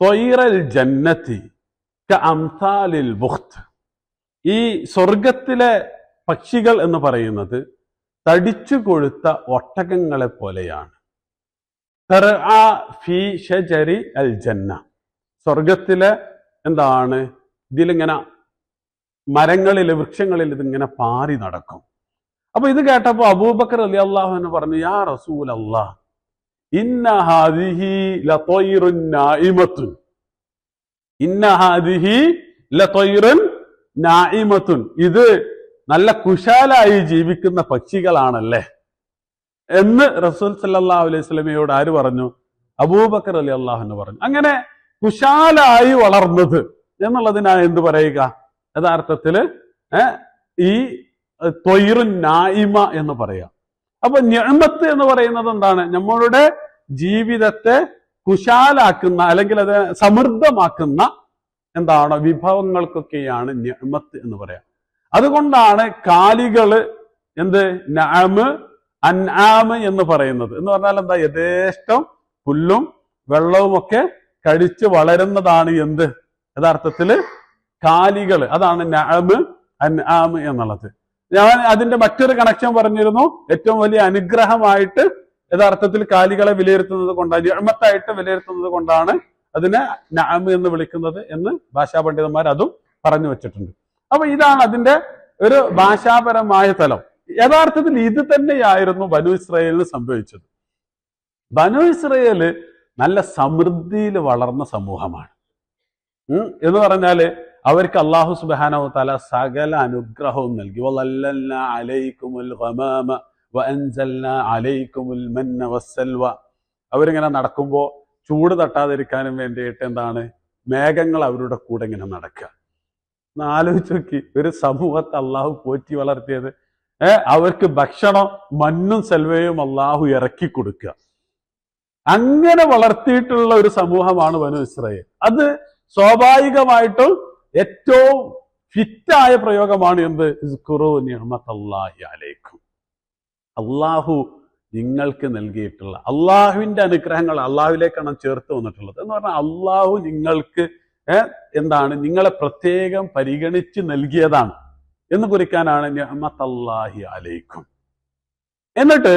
ത്വയ്റൽ ജന്നത്തി കഅംസാലിൽ ബുഖ്ത്, ഈ സ്വർഗത്തിലെ പക്ഷികൾ എന്ന് പറയുന്നത് തടിച്ചു കൊഴുത്ത ഒട്ടകങ്ങളെ പോലെയാണ്. തർആ ഫീ ഷജരി അൽ ജന്ന, സ്വർഗത്തിലെ എന്താണ് ഇതിലിങ്ങനെ മരങ്ങളിൽ വൃക്ഷങ്ങളിൽ ഇതിങ്ങനെ പാറി നടക്കും. അപ്പൊ ഇത് കേട്ടപ്പോ അബൂബക്കർ റളിയല്ലാഹു അൻഹു പറഞ്ഞു, യാ റസൂലല്ലാഹ് ഇന്ന ഹാദിഹി ലതയ്റുൻ നായിമത്തുൻ, ഇന്ന ഹാദിഹി ലതയ്റുൻ നായിമത്തുൻ, ഇത് നല്ല കുശാലായി ജീവിക്കുന്ന പക്ഷികളാണല്ലേ എന്ന് റസൂൽ സല്ലല്ലാഹു അലൈഹി വസല്ലമയോട് ആര് പറഞ്ഞു? അബൂബക്കർ റളിയല്ലാഹു അൻഹു പറഞ്ഞു. അങ്ങനെ കുശാലായി വളർന്നത് എന്നുള്ളതിനാ എന്ത് പറയുക? യഥാർത്ഥത്തില് ഈ ത്വയ്റുൻ നായിമ എന്ന് പറയാം. അപ്പൊ നിഅമത്ത് എന്ന് പറയുന്നത് എന്താണ്? നമ്മളുടെ ജീവിതത്തെ കുശാലാക്കുന്ന അല്ലെങ്കിൽ അത് സമൃദ്ധമാക്കുന്ന എന്താണ് വിഭവങ്ങൾക്കൊക്കെയാണ് നിഅമത്ത് എന്ന് പറയാം. അതുകൊണ്ടാണ് കാലികള് എന്ത് നഅമ് അൻആമ് എന്ന് പറയുന്നത്. എന്ന് പറഞ്ഞാൽ എന്താ? യഥേഷ്ടം പുല്ലും വെള്ളവും ഒക്കെ കഴിച്ച് വളരുന്നതാണ് എന്ത് യഥാർത്ഥത്തില് കാലികള്. അതാണ് നഅമ് അൻആമ് എന്നുള്ളത്. ഞാൻ അതിന്റെ മറ്റൊരു കണക്ഷൻ പറഞ്ഞിരുന്നു. ഏറ്റവും വലിയ അനുഗ്രഹമായിട്ട് യഥാർത്ഥത്തിൽ കാലികളെ വിലയിരുത്തുന്നത് കൊണ്ടാണ്, നിഅമത്തായിട്ട് വിലയിരുത്തുന്നത് കൊണ്ടാണ് അതിനെ നഅമ് എന്ന് വിളിക്കുന്നത് എന്ന് ഭാഷാ പണ്ഡിതന്മാർ അതും പറഞ്ഞു വെച്ചിട്ടുണ്ട്. അപ്പൊ ഇതാണ് അതിന്റെ ഒരു ഭാഷാപരമായ തലം. യഥാർത്ഥത്തിൽ ഇത് തന്നെയായിരുന്നു ബനു ഇസ്രായേലിന് സംഭവിച്ചത്. ബനു ഇസ്രായേല് നല്ല സമൃദ്ധിയിൽ വളർന്ന സമൂഹമാണ്. എന്ന് പറഞ്ഞാല് അവർക്ക് അല്ലാഹു സുബ്ഹാനഹു വ തആല സകല അനുഗ്രഹവും നൽകി. വളല്ലൽനാ അലൈക്കുമുൽ ഗമാമ വഅൻസൽനാ അലൈക്കുമുൽ മന്ന വസ്സൽവ. അവരിങ്ങനെ നടക്കുമ്പോൾ ചൂട് തട്ടാതിരിക്കാനും വേണ്ടിയിട്ട് എന്താണ് മേഘങ്ങൾ അവരുടെ കൂടെ ഇങ്ങനെ നടക്കുക. ആലോചിച്ച് നോക്കി, ഒരു സമൂഹത്തെ അള്ളാഹു പോറ്റി വളർത്തിയത്. അവർക്ക് ഭക്ഷണം മണ്ണും സെൽവയും അള്ളാഹു ഇറക്കി കൊടുക്കുക. അങ്ങനെ വളർത്തിയിട്ടുള്ള ഒരു സമൂഹമാണ് ബനു ഇസ്രായേൽ. അത് സ്വാഭാവികമായിട്ടും ഏറ്റവും ഫിറ്റായ പ്രയോഗമാണ് എന്ത്? ഇസ്കുറൂ നിഅമത്തല്ലാഹി അലൈക്കും. അള്ളാഹു നിങ്ങൾക്ക് നൽകിയിട്ടുള്ള അള്ളാഹുവിന്റെ അനുഗ്രഹങ്ങൾ അള്ളാഹുവിലേക്കാണ് ചേർത്ത് വന്നിട്ടുള്ളത്. എന്ന് പറഞ്ഞാൽ അള്ളാഹു നിങ്ങൾക്ക് എന്താണ് നിങ്ങളെ പ്രത്യേകം പരിഗണിച്ച് നൽകിയതാണ് എന്ന് കുറിക്കാനാണ് നിഅമത്തല്ലാഹി അലൈക്കും. എന്നിട്ട്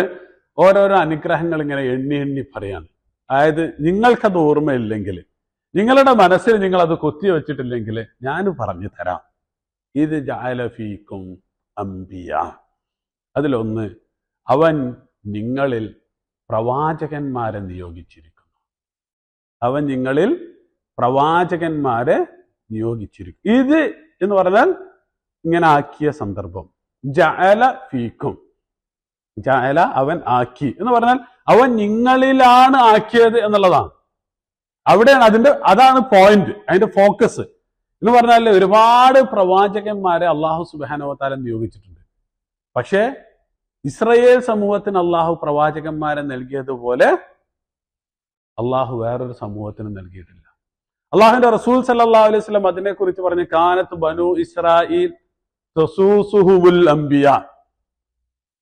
ഓരോരോ അനുഗ്രഹങ്ങൾ ഇങ്ങനെ എണ്ണി എണ്ണി പറയാണ്. അതായത് നിങ്ങൾക്കത് ഓർമ്മയില്ലെങ്കിൽ, നിങ്ങളുടെ മനസ്സിൽ നിങ്ങൾ അത് കൊത്തി വെച്ചിട്ടില്ലെങ്കിൽ ഞാൻ പറഞ്ഞു തരാം. ഇത് ജഅല ഫീക്കും അംബിയ. അതിലൊന്ന്, അവൻ നിങ്ങളിൽ പ്രവാചകന്മാരെ നിയോഗിച്ചിരിക്കുന്നു. അവൻ നിങ്ങളിൽ പ്രവാചകന്മാരെ നിയോഗിച്ചിരിക്കും. ഇത് എന്ന് പറഞ്ഞാൽ ഇങ്ങനെ ആക്കിയ സന്ദർഭം. ജഅല ഫീക്കും, ജഅല അവൻ ആക്കി എന്ന് പറഞ്ഞാൽ അവൻ നിങ്ങളിലാണ് ആക്കിയത് എന്നുള്ളതാണ്. അവിടെയാണ് അതാണ് പോയിന്റ്, അതിന്റെ ഫോക്കസ്. എന്ന് പറഞ്ഞാൽ ഒരുപാട് പ്രവാചകന്മാരെ അള്ളാഹു സുബ്ഹാനഹു വ തആല നിയോഗിച്ചിട്ടുണ്ട്. പക്ഷേ ഇസ്രായേൽ സമൂഹത്തിന് അള്ളാഹു പ്രവാചകന്മാരെ നൽകിയതുപോലെ അള്ളാഹു വേറൊരു സമൂഹത്തിന് നൽകിയിട്ടില്ല. അള്ളാഹുവിന്റെ റസൂൽ സല്ലല്ലാഹു അലൈഹി വസല്ലം അതിനെക്കുറിച്ച് പറഞ്ഞ് കാനത്ത് ബനു ഇസ്രായീൽ തസൂസുഹുൽ അംബിയ.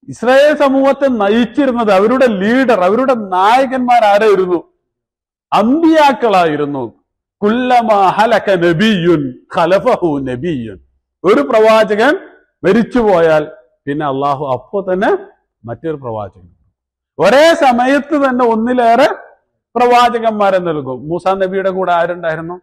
ഇസ്രായേൽ സമൂഹത്തെ നയിച്ചിരുന്നത്, അവരുടെ ലീഡർ, അവരുടെ നായകന്മാർ ആരായിരുന്നു? അംബിയാക്കളായിരുന്നു. കുല്ലമാ ഹലക നബിയ്യുൻ ഖലഫഹു നബിയ്യുൻ. ഒരു പ്രവാചകൻ മരിച്ചുപോയാൽ പിന്നെ അള്ളാഹു അപ്പോ തന്നെ മറ്റൊരു പ്രവാചകൻ. ഒരേ സമയത്ത് തന്നെ ഒന്നിലേറെ പ്രവാചകന്മാരെ നൽകും. മൂസാ നബിയുടെ കൂടെ ആരുണ്ടായിരുന്നു?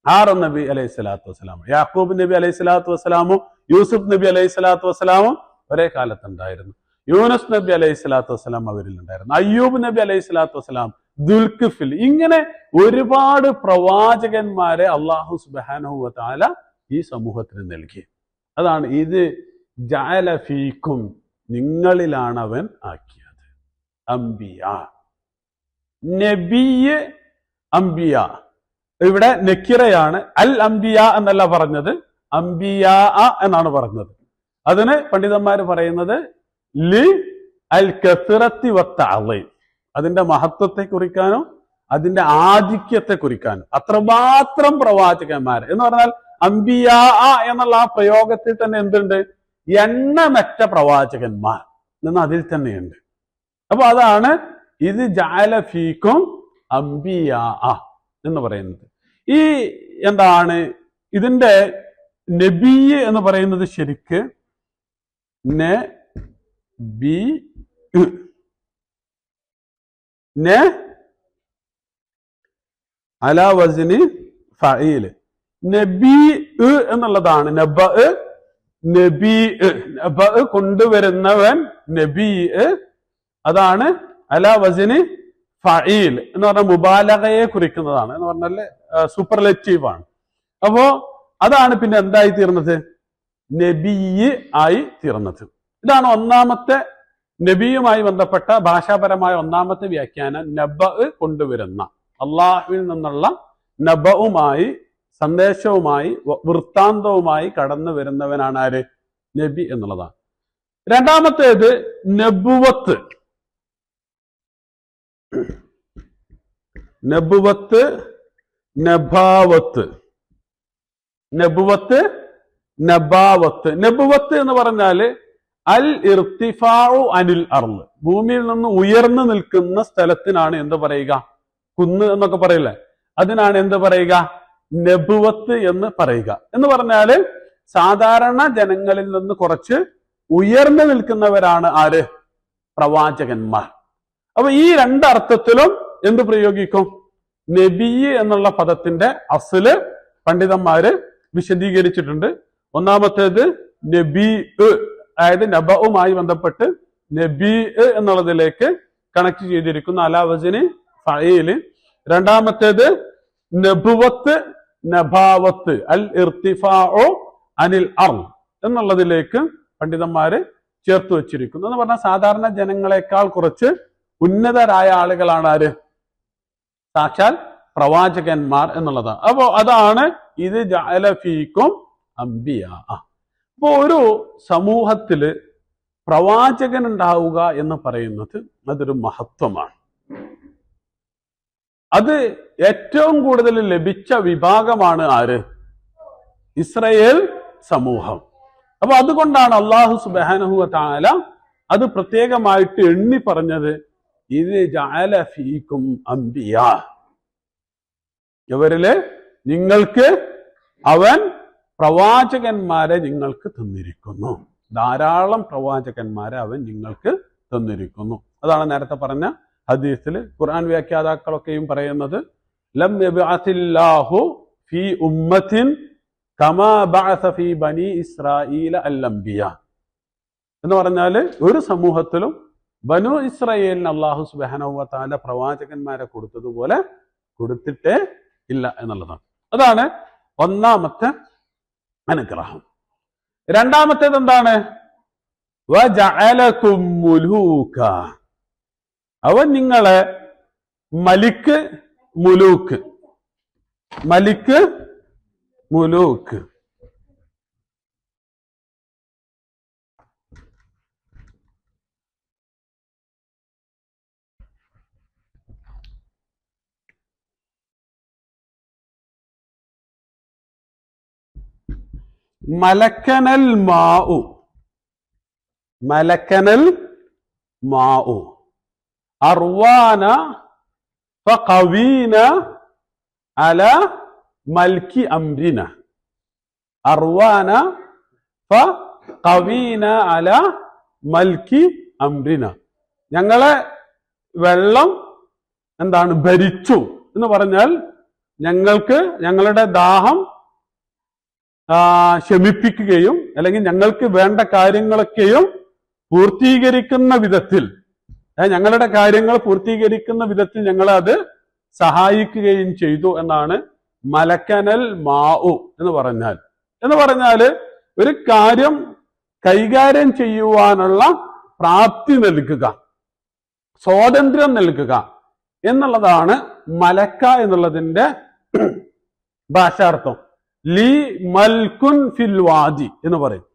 ഹാറൂൻ നബി അലൈഹി സ്വലാത്തു വസ്സലാം, യാക്കൂബ് നബി അലൈഹി സ്വലാത്തു വസ്സലാമും യൂസുഫ് നബി അലൈഹി സ്വലാത്തു വസ്സലാമും ഒരേ കാലത്തുണ്ടായിരുന്നു. യൂനുസ് നബി അലൈഹി സ്വലാത്തു വസ്സലാം അവരിൽ ഉണ്ടായിരുന്നു. അയ്യൂബ് നബി അലൈഹി സ്വലാത്തു വസ്സലാം, ദുൽഖിഫിൽ, ഇങ്ങനെ ഒരുപാട് പ്രവാചകന്മാരെ അള്ളാഹു സുബ്ഹാനഹു വ തആല ഈ സമൂഹത്തിന് നൽകി. അതാണ് ഇത് ജഅല ഫീക്കും, നിങ്ങളിലാണ് അവൻ ആക്കിയത്. അംബിയ, നബിയ് അംബിയ. ഇവിടെ നക്കിറയാണ്. അൽ അംബിയ എന്നല്ല പറഞ്ഞത്, അംബിയ എന്നാണ് പറഞ്ഞത്. അതിന് പണ്ഡിതന്മാർ പറയുന്നത് ലി അൽ കസ്റത്തി വത്തഅളീം, അതിന്റെ മഹത്വത്തെ കുറിക്കാനോ അതിന്റെ ആധിക്യത്തെ കുറിക്കാനോ. അത്രമാത്രം പ്രവാചകന്മാർ എന്ന് പറഞ്ഞാൽ അംബിയ എന്നുള്ള ആ പ്രയോഗത്തിൽ തന്നെ എന്തുണ്ട്? എണ്ണമറ്റ പ്രവാചകന്മാർ എന്ന് അതിൽ തന്നെയുണ്ട്. അപ്പൊ അതാണ് ഇത് ജഅല ഫീക്കും അംബിയ എന്ന് പറയുന്നത്. ഈ എന്താണ് ഇതിന്റെ നബി എന്ന് പറയുന്നത് ശരിക്ക് അലാ വസ്നി ഫഈൽ. നബി എന്നുള്ളതാണ് നബ നബി, കൊണ്ടുവരുന്നവൻ, നബി, അതാണ് അലാ വസിന് ഫഈൽ എന്ന് പറഞ്ഞ മുബാലഗയെ കുറിക്കുന്നതാണ്. എന്ന് പറഞ്ഞാല് സൂപ്പർലെറ്റീവ് ആണ്. അപ്പോ അതാണ് പിന്നെ എന്തായി തീർന്നത്? നബി ആയി തീർന്നത്. ഇതാണ് ഒന്നാമത്തെ നബിയുമായി ബന്ധപ്പെട്ട ഭാഷാപരമായ ഒന്നാമത്തെ വ്യാഖ്യാനം. നബ കൊണ്ടുവരുന്ന, അള്ളാഹുവിൽ നിന്നുള്ള നബവുമായി, സന്ദേശവുമായി, വൃത്താന്തവുമായി കടന്നു വരുന്നവനാണ് ആര്? നബി എന്നുള്ളതാണ്. രണ്ടാമത്തേത് നബുവത്ത്. നബുവത്ത്, നബാവത്ത്. നബുവത്ത്, നബാവത്ത്. നബുവത്ത് എന്ന് പറഞ്ഞാല് അൽ ഇർത്തിഫാഉ അനിൽ അർള്, ഭൂമിയിൽ നിന്ന് ഉയർന്നു നിൽക്കുന്ന സ്ഥലത്തിനാണ് എന്ത് പറയുക? കുന്ന് എന്നൊക്കെ പറയില്ലേ, അതിനാണ് എന്ത് പറയുക? നബുവത്ത് എന്ന് പറയുക. എന്ന് പറഞ്ഞാല് സാധാരണ ജനങ്ങളിൽ നിന്ന് കുറച്ച് ഉയർന്നു നിൽക്കുന്നവരാണ് ആര്? പ്രവാചകന്മാർ. അപ്പൊ ഈ രണ്ടർത്ഥത്തിലും എന്ത് പ്രയോഗിക്കും? നബി എന്നുള്ള പദത്തിന്റെ അസ്ല് പണ്ഡിതന്മാര് വിശദീകരിച്ചിട്ടുണ്ട്. ഒന്നാമത്തേത് നബി, അതായത് നബവുമായി ബന്ധപ്പെട്ട് നബി എന്നുള്ളതിലേക്ക് കണക്ട് ചെയ്തിരിക്കുന്ന അലാ വസിന് ഫഈല്. രണ്ടാമത്തേത് നബുവത്ത്, നബാവത്ത്, അൽ ഇർത്തിഫാഉ അനിൽ അർള് എന്നുള്ളതിലേക്ക് പണ്ഡിതന്മാര് ചേർത്ത് വെച്ചിരിക്കുന്നു. എന്ന് പറഞ്ഞാൽ സാധാരണ ജനങ്ങളെക്കാൾ കുറച്ച് ഉന്നതരായ ആളുകളാണ് ആര്? സാക്ഷാൽ പ്രവാചകന്മാർ എന്നുള്ളതാണ്. അപ്പോ അതാണ് ഇത് ജഅല ഫീക്കും അംബിയാ. അപ്പോ ഒരു സമൂഹത്തില് പ്രവാചകൻ ഉണ്ടാവുക എന്ന് പറയുന്നത് അതൊരു മഹത്വമാണ്. അത് ഏറ്റവും കൂടുതൽ ലഭിച്ച വിഭാഗമാണ് ആര്? ഇസ്രായേൽ സമൂഹം. അപ്പൊ അതുകൊണ്ടാണ് അല്ലാഹു സുബ്ഹാനഹു വ തആല അത് പ്രത്യേകമായിട്ട് എണ്ണി പറഞ്ഞത്. ഇത് ജഅല ഫീക്കും അംബിയാ, ഇവരില് നിങ്ങൾക്ക് അവൻ പ്രവാചകന്മാരെ നിങ്ങൾക്ക് തന്നിരിക്കുന്നു. ധാരാളം പ്രവാചകന്മാരെ അവൻ നിങ്ങൾക്ക് തന്നിരിക്കുന്നു. അതാണ് നേരത്തെ പറഞ്ഞ ഹദീസിൽ ഖുർആൻ വ്യാഖ്യാതാക്കളൊക്കെയും പറയുന്നത്, ലം യബ്അസില്ലാഹു ഫീ ഉമ്മത്തിൻ കമാ ബഅസ ഫീ ബനി ഇസ്രായീല അൽ അംബിയ. എന്ന് പറഞ്ഞാല് ഒരു സമൂഹത്തിലും ബനു ഇസ്രായേലിന് അല്ലാഹു സുബ്ഹാനഹു വ തആല പ്രവാചകന്മാരെ കൊടുത്തതുപോലെ കൊടുത്തിട്ടേ ഇല്ല എന്നുള്ളതാണ്. അതാണ് ഒന്നാമത്തെ അനുഗ്രഹം. രണ്ടാമത്തേത് എന്താണ്? വജഅലകും മുലൂക, അവൻ നിങ്ങളെ മലിക്ക്, മുലൂക്ക്, മലിക്ക്, മുലൂക്ക്. മലക്കനൽ മാഉ, മലക്കനൽ മാഉ അർവാന ഫഖവീന അല മൽക്കി അംരിന. അർവാന ഫഖവീന അല മൽക്കി അംരിന. ഞങ്ങളെ വെള്ളം എന്താണ്? ഭരിച്ചു എന്ന് പറഞ്ഞാൽ ഞങ്ങൾക്ക് ഞങ്ങളുടെ ദാഹം ശമിപ്പിക്കുകയും അല്ലെങ്കിൽ ഞങ്ങൾക്ക് വേണ്ട കാര്യങ്ങളൊക്കെയും പൂർത്തീകരിക്കുന്ന വിധത്തിൽ, ഞങ്ങളുടെ കാര്യങ്ങൾ പൂർത്തീകരിക്കുന്ന വിധത്തിൽ ഞങ്ങളെ അത് സഹായിക്കുകയും ചെയ്തു എന്നാണ് മലക്കനൽ മാഉ എന്ന് പറഞ്ഞാൽ. എന്ന് പറഞ്ഞാല് ഒരു കാര്യം കൈകാര്യം ചെയ്യുവാനുള്ള പ്രാപ്തി നൽകുക, സ്വാതന്ത്ര്യം നൽകുക എന്നുള്ളതാണ് മലക്ക എന്നുള്ളതിന്റെ ഭാഷാർത്ഥം. ലീ മൽക്കുൻ ഫിൽ വാദി എന്ന് പറയും.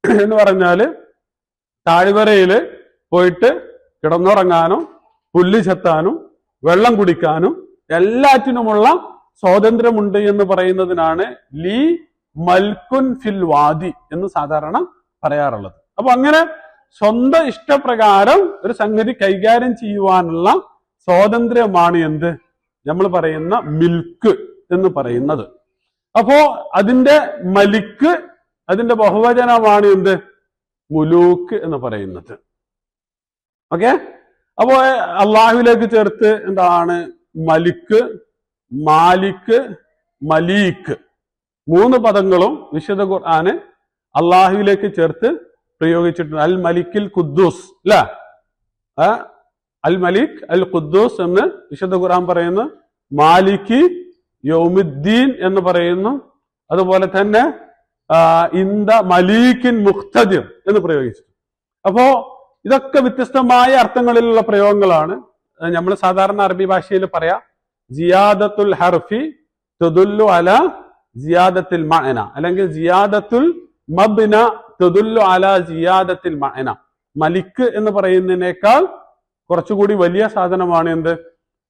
എന്ന് പറഞ്ഞാല് താഴ്വരയില് പോയിട്ട് കിടന്നുറങ്ങാനും പുല്ല് ചെത്താനും വെള്ളം കുടിക്കാനും എല്ലാറ്റിനുമുള്ള സ്വാതന്ത്ര്യമുണ്ട് എന്ന് പറയുന്നതിനാണ് ലീ മൽക്കുൻ ഫിൽ വാദി എന്ന് സാധാരണ പറയാറുള്ളത്. അപ്പൊ അങ്ങനെ സ്വന്തം ഇഷ്ടപ്രകാരം ഒരു സംഗതി കൈകാര്യം ചെയ്യുവാനുള്ള സ്വാതന്ത്ര്യമാണ് എന്ത് നമ്മൾ പറയുന്ന മിൽക്ക് എന്ന് പറയുന്നത്. അപ്പോ അതിന്റെ മലിക്ക്, അതിന്റെ ബഹുവചനമാണ് എന്ത്? മുലൂക്ക് എന്ന് പറയുന്നത്. ഓക്കെ. അപ്പോ അള്ളാഹുവിലേക്ക് ചേർത്ത് എന്താണ്? മലിക്ക്, മാലിക്ക്, മലീക്ക്, മൂന്ന് പദങ്ങളും വിശുദ്ധ ഖുർആന് അള്ളാഹുവിലേക്ക് ചേർത്ത് പ്രയോഗിച്ചിട്ടുണ്ട്. അൽ മലിക്കിൽ ഖുദ്ദൂസ് അല്ല, അൽ മലിക് അൽ ഖുദ്ദൂസ് എന്ന് വിശുദ്ധ ഖുർആൻ പറയുന്നു. മാലിക്കി യൗമുദ്ദീൻ എന്ന് പറയുന്നു. അതുപോലെ തന്നെ ഇന്ദ മലീക്കിൻ മുഖ്തദിർ എന്ന് പ്രയോഗിച്ചു. അപ്പോ ഇതൊക്കെ വ്യത്യസ്തമായ അർത്ഥങ്ങളിലുള്ള പ്രയോഗങ്ങളാണ്. നമ്മൾ സാധാരണ അറബി ഭാഷയിൽ പറയാ ജിയാദത്തുൽ ഹർഫി തദുല്ലു അല ജിയാദത്തിൽ മഅന, അല്ലെങ്കിൽ ജിയാദത്തുൽ മബ്ന തദുല്ലു അല ജിയാദത്തിൽ മഅന. മലിക്ക് എന്ന് പറയുന്നതിനേക്കാൾ കുറച്ചുകൂടി വലിയ സാധനമാണ് എന്ത്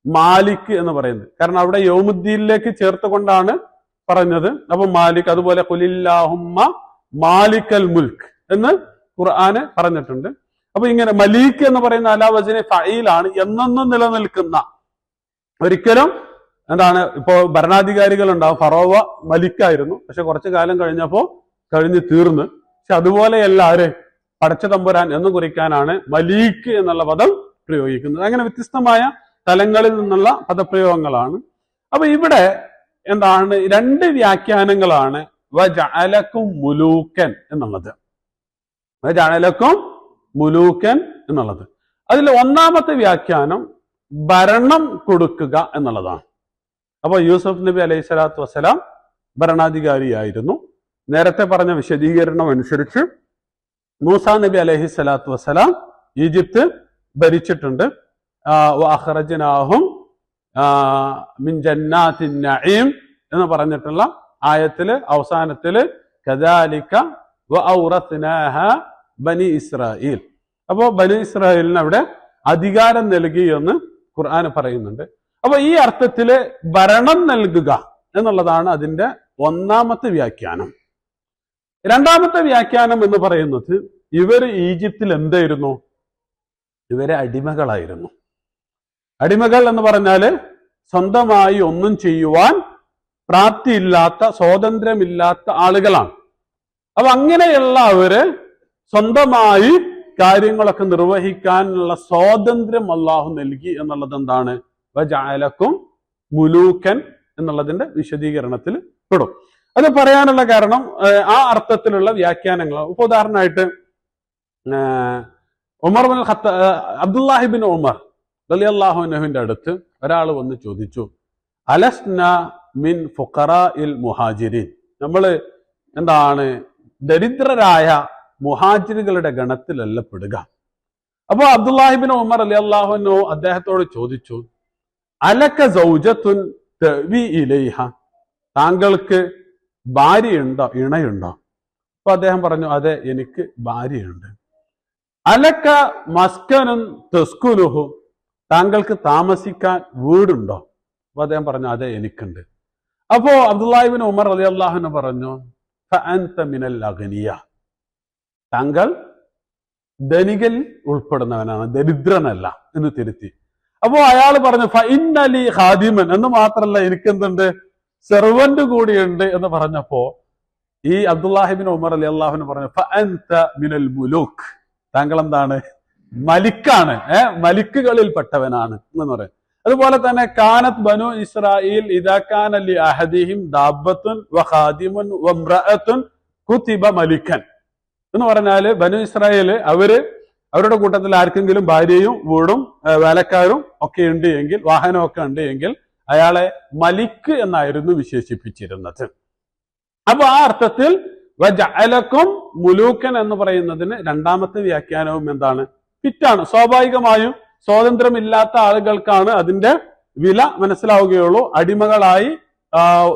മാലിക് എന്ന് പറയുന്നത്. കാരണം അവിടെ യൗമുദ്ദീനിലേക്ക് ചേർത്തുകൊണ്ടാണ് പറഞ്ഞത്. അപ്പൊ മാലിക്, അതുപോലെ ഖുലില്ലാഹുമ്മ മാലിക്കൽ മുൽക്ക് എന്ന് ഖുർആന് പറഞ്ഞിട്ടുണ്ട്. അപ്പൊ ഇങ്ങനെ മലീക്ക് എന്ന് പറയുന്ന അലാ വസ്നി ഫഈലാണ്, എന്നെന്നും നിലനിൽക്കുന്ന. ഒരിക്കലും എന്താണ്, ഇപ്പോ ഭരണാധികാരികൾ ഉണ്ടാവും. ഫറോവ മലിക്കായിരുന്നു, പക്ഷെ കുറച്ചു കാലം കഴിഞ്ഞപ്പോ കഴിഞ്ഞ് തീർന്ന്. പക്ഷെ അതുപോലെയല്ല ആര്, പടച്ച തമ്പുരാൻ എന്ന് കുറിക്കാനാണ് മലീക്ക് എന്നുള്ള പദം പ്രയോഗിക്കുന്നത്. അങ്ങനെ വ്യത്യസ്തമായ തലങ്ങളിൽ നിന്നുള്ള പദപ്രയോഗങ്ങളാണ്. അപ്പൊ ഇവിടെ എന്താണ്, രണ്ട് വ്യാഖ്യാനങ്ങളാണ് വജഅലക്കും മുലൂക്കൻ എന്നുള്ളത്. വജഅലക്കും മുലൂക്കൻ എന്നുള്ളത്. അതിൽ ഒന്നാമത്തെ വ്യാഖ്യാനം ഭരണം കൊടുക്കുക എന്നുള്ളതാണ്. അപ്പൊ യൂസുഫ് നബി അലൈഹി സ്വലാത്തു വസ്സലാം ഭരണാധികാരിയായിരുന്നു. നേരത്തെ പറഞ്ഞ വിശദീകരണം അനുസരിച്ച് മൂസാ നബി അലൈഹി സ്വലാത്തു വസ്സലാം ഈജിപ്ത് ഭരിച്ചിട്ടുണ്ട്. വഅഖ്റജ്നാഹും മിൻ ജന്നാത്തിൻ നഈം എന്ന് പറഞ്ഞിട്ടുള്ള ആയത്തില് അവസാനത്തില് കദാലിക വഔറത്നാഹ ബനി ഇസ്രായേൽ. അപ്പോ ബനി ഇസ്രായേലിന് അവിടെ അധികാരം നൽകി എന്ന് ഖുർആൻ പറയുന്നുണ്ട്. അപ്പൊ ഈ അർത്ഥത്തില് ഭരണം നൽകുക എന്നുള്ളതാണ് അതിന്റെ ഒന്നാമത്തെ വ്യാഖ്യാനം. രണ്ടാമത്തെ വ്യാഖ്യാനം എന്ന് പറയുന്നത് ഇവര് ഈജിപ്തിൽ എന്തായിരുന്നു, ഇവരെ അടിമകളായിരുന്നു. അടിമകൾ എന്ന് പറഞ്ഞാല് സ്വന്തമായി ഒന്നും ചെയ്യുവാൻ പ്രാപ്തിയില്ലാത്ത, സ്വാതന്ത്ര്യമില്ലാത്ത ആളുകളാണ്. അപ്പൊ അങ്ങനെയുള്ള അവര് സ്വന്തമായി കാര്യങ്ങളൊക്കെ നിർവഹിക്കാനുള്ള സ്വാതന്ത്ര്യം അള്ളാഹു നൽകി എന്നുള്ളത് എന്താണ്, വജഅലക്കും മുലൂക്കൻ എന്നുള്ളതിന്റെ വിശദീകരണത്തിൽ പെടും. അത് പറയാനുള്ള കാരണം ആ അർത്ഥത്തിലുള്ള വ്യാഖ്യാനങ്ങൾ. ഉദാഹരണമായിട്ട് ഉമർ ബിൻ അബ്ദുല്ലാഹിബിൻ ഉമർ റളിയല്ലാഹു അൻഹുവിന്റെ അടുത്ത് ഒരാൾ വന്ന് ചോദിച്ചു, അലസ്ന മിൻ ഫുഖറാഇൽ മുഹാജിരീൻ, നമ്മള് എന്താണ് ദരിദ്രരായ മുഹാജിറുകളുടെ ഗണത്തിലല്ല പെടുക. അപ്പൊ അബ്ദുല്ലാഹിബിൻ ഉമർ റളിയല്ലാഹു അൻഹു അദ്ദേഹത്തോട് ചോദിച്ചു, അലക സൗജത്തുൻ തവി ഇലൈഹ, താങ്കൾക്ക് ഭാര്യയുണ്ടോ, ഇണയുണ്ടോ? അപ്പൊ അദ്ദേഹം പറഞ്ഞു, അതെ, എനിക്ക് ഭാര്യയുണ്ട്. അലക്ക മസ്കനും തസ്കുനുഹു, താങ്കൾക്ക് താമസിക്കാൻ വീടുണ്ടോ? അപ്പൊ അദ്ദേഹം പറഞ്ഞു, അതെ, എനിക്കുണ്ട്. അപ്പോ അബ്ദുല്ലാഹിബിൻ ഉമർ റളിയല്ലാഹു അൻഹു പറഞ്ഞു, ഫഅൻത മിനൽ അഗ്നിയ, താങ്കൾ ധനികൽ ഉൾപ്പെടുന്നവനാണ്, ദരിദ്രനല്ല എന്ന് തിരുത്തി. അപ്പോ അയാൾ പറഞ്ഞു, ഫഇന്നലി ഖാദിമൻ, എന്ന് മാത്രല്ല എനിക്കെന്തുണ്ട്, സെർവന്റ് കൂടിയുണ്ട് എന്ന് പറഞ്ഞപ്പോ ഈ അബ്ദുല്ലാഹിബിൻ ഉമർ റളിയല്ലാഹു അൻഹു പറഞ്ഞു, ഫഅൻത മിനൽ മുലൂക്ക്, താങ്കൾ എന്താണ്, മലിക്കാണ്, മലിക്കുകളിൽ പെട്ടവനാണ് എന്ന് പറയും. അതുപോലെ തന്നെ കാനത്ത് ബനു ഇസ്രായേൽ ഇദാ കാന ലി അഹദിഹിം ദാബത്തുൻ വഖാദിമുൻ വംറഅത്തുൻ കുതിബ മലിക്കൻ എന്ന് പറഞ്ഞാല് ബനു ഇസ്രായേല് അവരുടെ കൂട്ടത്തിൽ ആർക്കെങ്കിലും ഭാര്യയും വീടും വേലക്കാരും ഒക്കെ ഉണ്ട് എങ്കിൽ, വാഹനമൊക്കെ ഉണ്ട് എങ്കിൽ അയാളെ മലിക്ക് എന്നായിരുന്നു വിശേഷിപ്പിച്ചിരുന്നത്. അപ്പൊ ആ അർത്ഥത്തിൽ വജഅലക്കും മുലൂക്കൻ എന്ന് പറയുന്നതിന് രണ്ടാമത്തെ വ്യാഖ്യാനവും എന്താണ്, ഫിറ്റാണ്. സ്വാഭാവികമായും സ്വാതന്ത്ര്യമില്ലാത്ത ആളുകൾക്കാണ് അതിന്റെ വില മനസ്സിലാവുകയുള്ളൂ. അടിമകളായി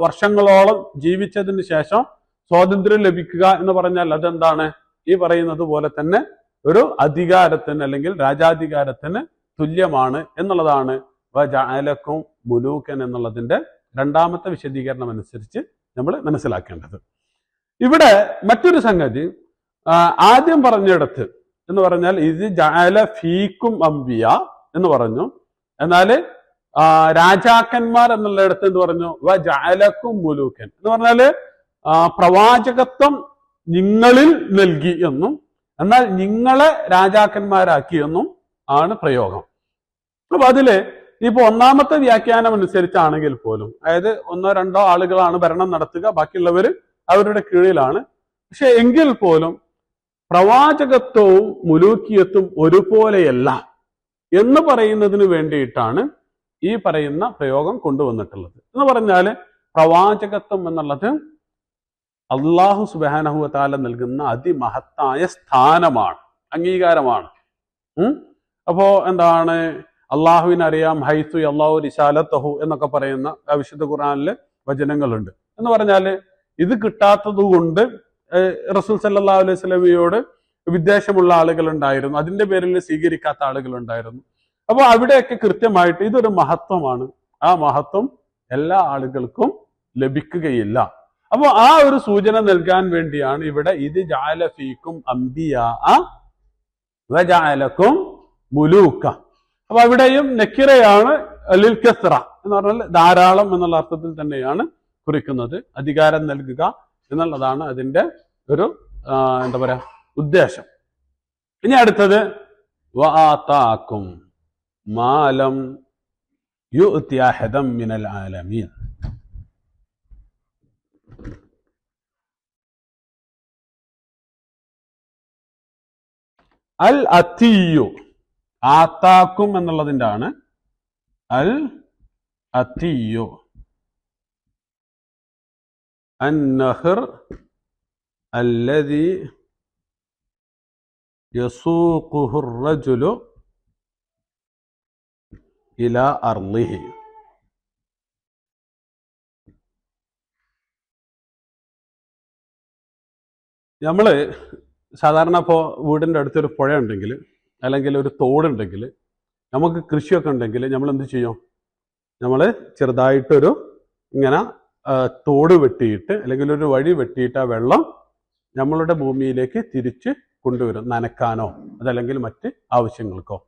വർഷങ്ങളോളം ജീവിച്ചതിന് ശേഷം സ്വാതന്ത്ര്യം ലഭിക്കുക എന്ന് പറഞ്ഞാൽ അതെന്താണ്, ഈ പറയുന്നത് പോലെ തന്നെ ഒരു അധികാരത്തിന് അല്ലെങ്കിൽ രാജാധികാരത്തിന് തുല്യമാണ് എന്നുള്ളതാണ് വജഅലക്കും മുലൂക്കൻ എന്നുള്ളതിന്റെ രണ്ടാമത്തെ വിശദീകരണം അനുസരിച്ച് നമ്മൾ മനസ്സിലാക്കേണ്ടത്. ഇവിടെ മറ്റൊരു സംഗതി ആദ്യം പറഞ്ഞിടത്ത് എന്ന് പറഞ്ഞാൽ ഇത് ജഅല ഫീക്കും അംബിയ എന്ന് പറഞ്ഞു, എന്നാല് രാജാക്കന്മാർ എന്നുള്ളിടത്ത് എന്ന് പറഞ്ഞു വജഅലക്കും മുലൂക്കൻ എന്ന് പറഞ്ഞാല് പ്രവാചകത്വം നിങ്ങളിൽ നൽകി എന്നും എന്നാൽ നിങ്ങളെ രാജാക്കന്മാരാക്കി എന്നും ആണ് പ്രയോഗം. അപ്പൊ അതില് ഇപ്പൊ ഒന്നാമത്തെ വ്യാഖ്യാനം അനുസരിച്ചാണെങ്കിൽ പോലും, അതായത് ഒന്നോ രണ്ടോ ആളുകളാണ് ഭരണം നടത്തുക, ബാക്കിയുള്ളവര് അവരുടെ കീഴിലാണ്. പക്ഷെ എങ്കിൽ പോലും പ്രവാചകത്വവും മുലൂക്കിയത്തും ഒരുപോലെയല്ല എന്ന് പറയുന്നതിന് വേണ്ടിയിട്ടാണ് ഈ പറയുന്ന പ്രയോഗം കൊണ്ടുവന്നിട്ടുള്ളത്. എന്ന് പറഞ്ഞാല് പ്രവാചകത്വം എന്നുള്ളത് അള്ളാഹു സുബ്ഹാനഹു വ തആല നൽകുന്ന അതിമഹത്തായ സ്ഥാനമാണ്, അംഗീകാരമാണ്. അപ്പോ എന്താണ്, അള്ളാഹുവിനറിയാം ഹൈത്തു അള്ളാഹു റിസാലത്തഹു എന്നൊക്കെ പറയുന്ന വിശുദ്ധ ഖുർആനിലെ വചനങ്ങളുണ്ട്. എന്ന് പറഞ്ഞാല് ഇത് കിട്ടാത്തത് കൊണ്ട് റസൂൽ സല്ലല്ലാഹു അലൈഹി വസല്ലമയോട് വിദ്വേഷമുള്ള ആളുകൾ ഉണ്ടായിരുന്നു, അതിന്റെ പേരിൽ സ്വീകരിക്കാത്ത ആളുകൾ ഉണ്ടായിരുന്നു. അപ്പോൾ അവിടെയൊക്കെ കൃത്യമായിട്ട് ഇതൊരു മഹത്വമാണ്, ആ മഹത്വം എല്ലാ ആളുകൾക്കും ലഭിക്കുകയില്ല. അപ്പോൾ ആ ഒരു സൂചന നൽകാൻ വേണ്ടിയാണ് ഇവിടെ ഇത് ജഅല ഫീക്കും അംബിയാ വ ജഅലക്കും മുലൂക. അപ്പൊ അവിടെയും നക്കിറയാണ് ലിൽ കസ്റ എന്ന് പറഞ്ഞാൽ ധാരാളം എന്നുള്ള അർത്ഥത്തിൽ തന്നെയാണ് കുറിക്കുന്നത്. അധികാരം നൽകുക എന്നുള്ളതാണ് അതിന്റെ ഒരു എന്താ പറയാ ഉദ്ദേശം. ഇനി അടുത്തത് വആതാകും മാലം യുഅതി അഹദൻ മിനൽ ആലമീൻ. അൽ അത്തിയു, ആതാക്കും എന്നുള്ളതിന്റെ ആണ് അൽ അത്തിയു. അന്നഹർ അല്ലദി യസൂഖുഹു റജുലു ഇലാ അർളിഹി. നമ്മള് സാധാരണ ഇപ്പോൾ വീടിൻ്റെ അടുത്തൊരു പുഴ ഉണ്ടെങ്കിൽ അല്ലെങ്കിൽ ഒരു തോടുണ്ടെങ്കിൽ നമുക്ക് കൃഷിയൊക്കെ ഉണ്ടെങ്കിൽ നമ്മൾ എന്ത് ചെയ്യും? നമ്മൾ ചെറുതായിട്ടൊരു ഇങ്ങനെ തോട് വെട്ടിയിട്ട് അല്ലെങ്കിൽ ഒരു വഴി വെട്ടിയിട്ട് ആ വെള്ളം നമ്മളുടെ ഭൂമിയിലേക്ക് തിരിച്ച് കൊണ്ടുവരും, നനക്കാനോ അതല്ലെങ്കിൽ മറ്റ് ആവശ്യങ്ങൾക്കോ.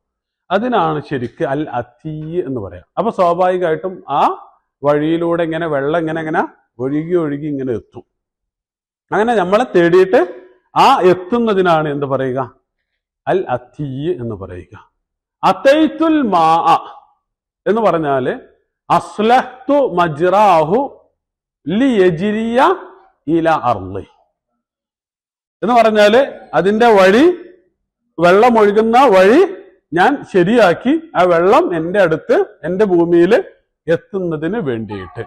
അതിനാണ് ശരിക്ക് അൽ അത്തീ എന്ന് പറയാം. അപ്പൊ സ്വാഭാവികമായിട്ടും ആ വഴിയിലൂടെ ഇങ്ങനെ വെള്ളം ഇങ്ങനെ ഒഴുകി ഒഴുകി ഇങ്ങനെ എത്തും. അങ്ങനെ നമ്മളെ തേടിയിട്ട് ആ എത്തുന്നതിനാണ് എന്ത് പറയുക? അൽ അത്തീ എന്ന് പറയുക. അതൈത്തുൽ മാ എന്ന് പറഞ്ഞാല് അസ്ലഹ്തു മജ്റാഹു ലിയജ്രിയ ഇലാ അർളി എന്ന് പറഞ്ഞാല് അതിന്റെ വഴി, വെള്ളം ഒഴുകുന്ന വഴി ഞാൻ ശരിയാക്കി ആ വെള്ളം എൻ്റെ അടുത്ത് എൻ്റെ ഭൂമിയിൽ എത്തുന്നതിന് വേണ്ടിയിട്ട്.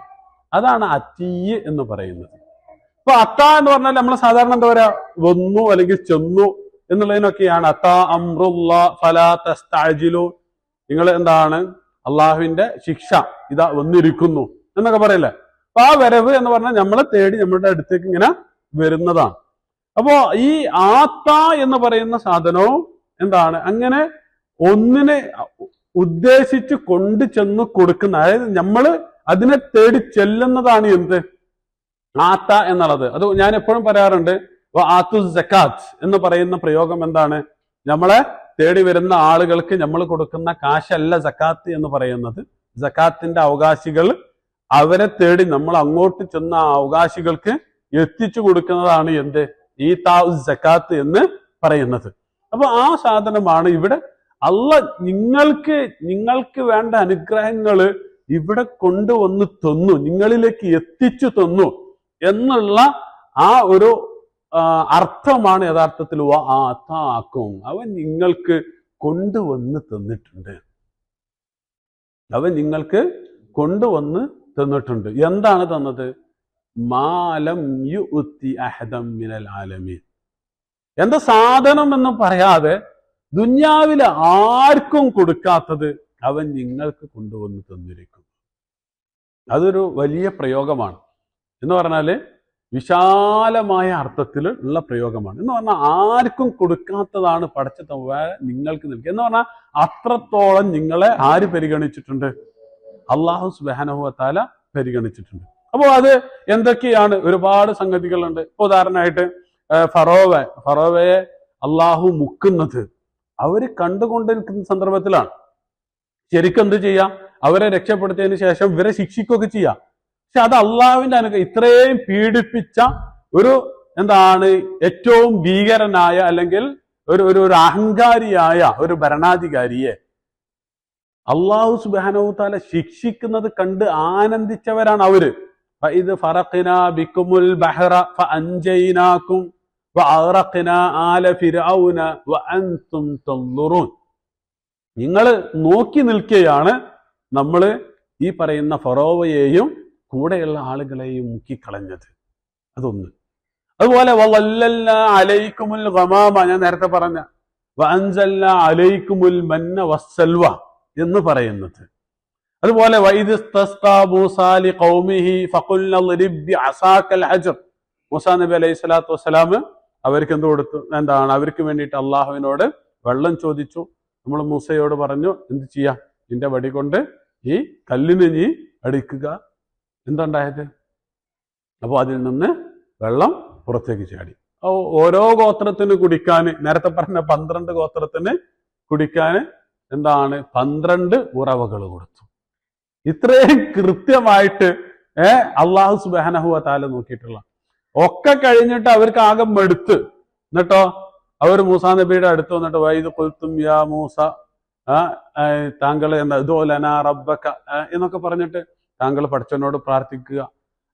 അതാണ് അത്തീ എന്ന് പറയുന്നത്. അപ്പൊ അത്ത എന്ന് പറഞ്ഞാൽ നമ്മൾ സാധാരണ എന്താ പറയാ, വന്നു അല്ലെങ്കിൽ ചെന്നു എന്നുള്ളതിനൊക്കെയാണ് അത്ത അംറുല്ലാ ഫലാ തസ്തഅജിലു. നിങ്ങൾ എന്താണ്, അള്ളാഹുവിന്റെ ശിക്ഷ ഇതാ വന്നിരിക്കുന്നു എന്നൊക്കെ പറയില്ലേ. അപ്പൊ ആ വരവ് എന്ന് പറഞ്ഞാൽ നമ്മളെ തേടി നമ്മളുടെ അടുത്തേക്ക് ഇങ്ങനെ വരുന്നതാണ്. അപ്പോ ഈ ആത്ത എന്ന് പറയുന്ന സാധനവും എന്താണ്, അങ്ങനെ ഒന്നിനെ ഉദ്ദേശിച്ച് കൊണ്ടു ചെന്ന് കൊടുക്കുന്ന, അതായത് നമ്മൾ അതിനെ തേടി ചെല്ലുന്നതാണ് എന്ത് ആത്ത എന്നുള്ളത്. അത് ഞാൻ എപ്പോഴും പറയാറുണ്ട്. ആത്തു സക്കാത്ത് എന്ന് പറയുന്ന പ്രയോഗം എന്താണ്, നമ്മളെ തേടി വരുന്ന ആളുകൾക്ക് നമ്മൾ കൊടുക്കുന്ന കാശല്ല സക്കാത്ത് എന്ന് പറയുന്നത്. സക്കാത്തിന്റെ അവകാശികൾ, അവരെ തേടി നമ്മൾ അങ്ങോട്ട് ചെന്ന ആ അവകാശികൾക്ക് എത്തിച്ചു കൊടുക്കുന്നതാണ് എന്ത് ഈ സക്കാത്ത് എന്ന് പറയുന്നത്. അപ്പൊ ആ സാധനമാണ് ഇവിടെ നിങ്ങൾക്ക് വേണ്ട അനുഗ്രഹങ്ങള് ഇവിടെ കൊണ്ടുവന്ന് തന്നു, നിങ്ങളിലേക്ക് എത്തിച്ചു തന്നു എന്നുള്ള ആ ഒരു അർത്ഥമാണ് യഥാർത്ഥത്തിൽ ആക്കും. അവൻ നിങ്ങൾക്ക് കൊണ്ടുവന്ന് തന്നിട്ടുണ്ട്, അവൻ നിങ്ങൾക്ക് കൊണ്ടുവന്ന് തന്നിട്ടുണ്ട്. എന്താണ് തന്നത്? മാലം യുഅതി അഹദൻ മിനൽ ആലമീൻ. എന്താ സാധനം എന്ന് പറയാതെ ദുന്യാവിലെ ആർക്കും കൊടുക്കാത്തത് അവൻ നിങ്ങൾക്ക് കൊണ്ടുവന്ന് തന്നിരിക്കുന്നു. അതൊരു വലിയ പ്രയോഗമാണ്. എന്ന് പറഞ്ഞാല് വിശാലമായ അർത്ഥത്തിൽ ഉള്ള പ്രയോഗമാണ്. എന്ന് പറഞ്ഞാൽ ആർക്കും കൊടുക്കാത്തതാണ് പടച്ച തമ്പുരാൻ നിങ്ങൾക്ക് നൽകി. എന്ന് പറഞ്ഞാൽ അത്രത്തോളം നിങ്ങളെ ആര് പരിഗണിച്ചിട്ടുണ്ട്? അള്ളാഹു സുബ്ഹാനഹു വ തആല പരിഗണിച്ചിട്ടുണ്ട്. അപ്പോൾ അത് എന്തൊക്കെയാണ്? ഒരുപാട് സംഗതികളുണ്ട്. ഇപ്പൊ ഉദാഹരണമായിട്ട് ഫറോവയെ അള്ളാഹു മുക്കുന്നത് അവര് കണ്ടുകൊണ്ടിരിക്കുന്ന സന്ദർഭത്തിലാണ്. ശരിക്കും എന്ത് ചെയ്യാം? അവരെ രക്ഷപ്പെടുത്തിയതിന് ശേഷം ഇവരെ ശിക്ഷിക്കുകയൊക്കെ ചെയ്യാം. പക്ഷെ അത് അള്ളാഹുവിന്റെ അനുഗ്രഹം. ഇത്രയും പീഡിപ്പിച്ച ഒരു എന്താണ് ഏറ്റവും ഭീകരനായ അല്ലെങ്കിൽ ഒരു അഹങ്കാരിയായ ഒരു ഭരണാധികാരിയെ അള്ളാഹു സുബ്ഹാനഹു വ തആല ശിക്ഷിക്കുന്നത് കണ്ട് ആനന്ദിച്ചവരാണ് അവര്. ഫഇദ് ഫറഖ്നാ ബിക്കുമുൽ ബഹറ ഫഅൻജയ്നാകും വഅഗ്റഖ്നാ ആല ഫിർഔന വഅൻതും തൻദുറൂൻ. നിങ്ങൾ നോക്കി നിൽക്കുകയാണ് നമ്മൾ ഈ പറയുന്ന ഫറോവയെയും കൂടെയുള്ള ആളുകളെയും മുക്കിക്കളഞ്ഞത്. അതൊന്ന്. അതുപോലെ വളല്ലൽനാ അലൈക്കുമുൽ ഗമാമ, ഞാൻ നേരത്തെ പറഞ്ഞ വഅൻസൽനാ അലൈക്കുമുൽ മന്ന വസ്സൽവ എന്ന് പറയുന്നത്. അതുപോലെ വഇദ് ഇസ്തസ്ഖാ മൂസാ ലിഖൗമിഹി ഫഖുൽനാ ളിബ് ബിഅസാക്കൽ ഹജർ, മൂസാ നബി അലൈഹി സ്വലാത്തു വസ്സലാം അവർക്ക് എന്ത് കൊടുത്തു? എന്താണ് അവർക്ക് വേണ്ടിയിട്ട് അള്ളാഹുവിനോട് വെള്ളം ചോദിച്ചു. നമ്മൾ മൂസയോട് പറഞ്ഞു, എന്ത് ചെയ്യാം, നിന്റെ വടി കൊണ്ട് ഈ കല്ലിന് നീ അടിക്കുക. എന്തുണ്ടായത്? അപ്പോൾ അതിൽ നിന്ന് വെള്ളം പുറത്തേക്ക് ചാടി. ഓരോ ഗോത്രത്തിന് കുടിക്കാൻ, നേരത്തെ പറഞ്ഞ 12 ഗോത്രത്തിന് കുടിക്കാൻ എന്താണ് 12 ഉറവകൾ കൊടുത്തു. ഇത്രയും കൃത്യമായിട്ട് അള്ളാഹു സുബ്ഹാനഹു വ തആല നോക്കിയിട്ടുള്ള ഒക്കെ കഴിഞ്ഞിട്ട് അവർക്ക് ആകെ മടുത്ത്. എന്നിട്ടോ അവർ മൂസാ നബിയുടെ അടുത്ത് വന്നിട്ട് വൈദ് ഖുൽതും യാ മൂസ, താങ്കൾ എന്താ ഇദുലനാ റബ്ബക എന്നൊക്കെ പറഞ്ഞിട്ട് താങ്കൾ പടച്ചവനോട് പ്രാർത്ഥിക്കുക.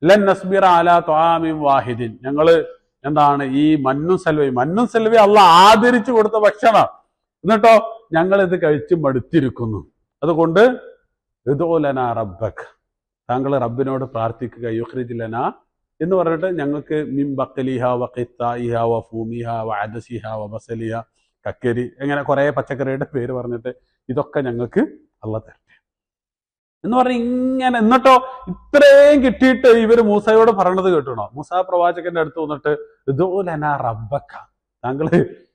ലൻ നസ്ബിറ അലാ ത്വാമിൻ വാഹിദിൻ, ഞങ്ങള് എന്താണ് ഈ മന്നും സെൽവയും അള്ളാഹ് ആദരിച്ചു കൊടുത്ത ഭക്ഷണം, എന്നിട്ടോ ഞങ്ങൾ ഇത് കഴിച്ച് മടുത്തിരിക്കുന്നു. അതുകൊണ്ട് ഇദുലനാ റബ്ബക, താങ്കൾ റബ്ബിനോട് പ്രാർത്ഥിക്കുക. യുഖ്രിജ് ലനാ എന്ന് പറഞ്ഞിട്ട് ഞങ്ങൾക്ക് മിൻ ബഖലിഹ വ ഖിത്തായിഹ വ ഫൂമിഹ വ അദസിഹ വ ബസലിഹ, കക്കരി, എങ്ങനെ കുറെ പച്ചക്കറിയുടെ പേര് പറഞ്ഞിട്ട് ഇതൊക്കെ ഞങ്ങൾക്ക് അള്ളാഹ് തരട്ടെ എന്ന് പറഞ്ഞ് ഇങ്ങനെ. എന്നിട്ടോ ഇത്രയും കിട്ടിയിട്ട് ഇവര് മൂസയോട് പറയണത് കേട്ടണോ? മൂസാ പ്രവാചകന്റെ അടുത്ത് വന്നിട്ട് ഇദുലനാ റബ്ബക,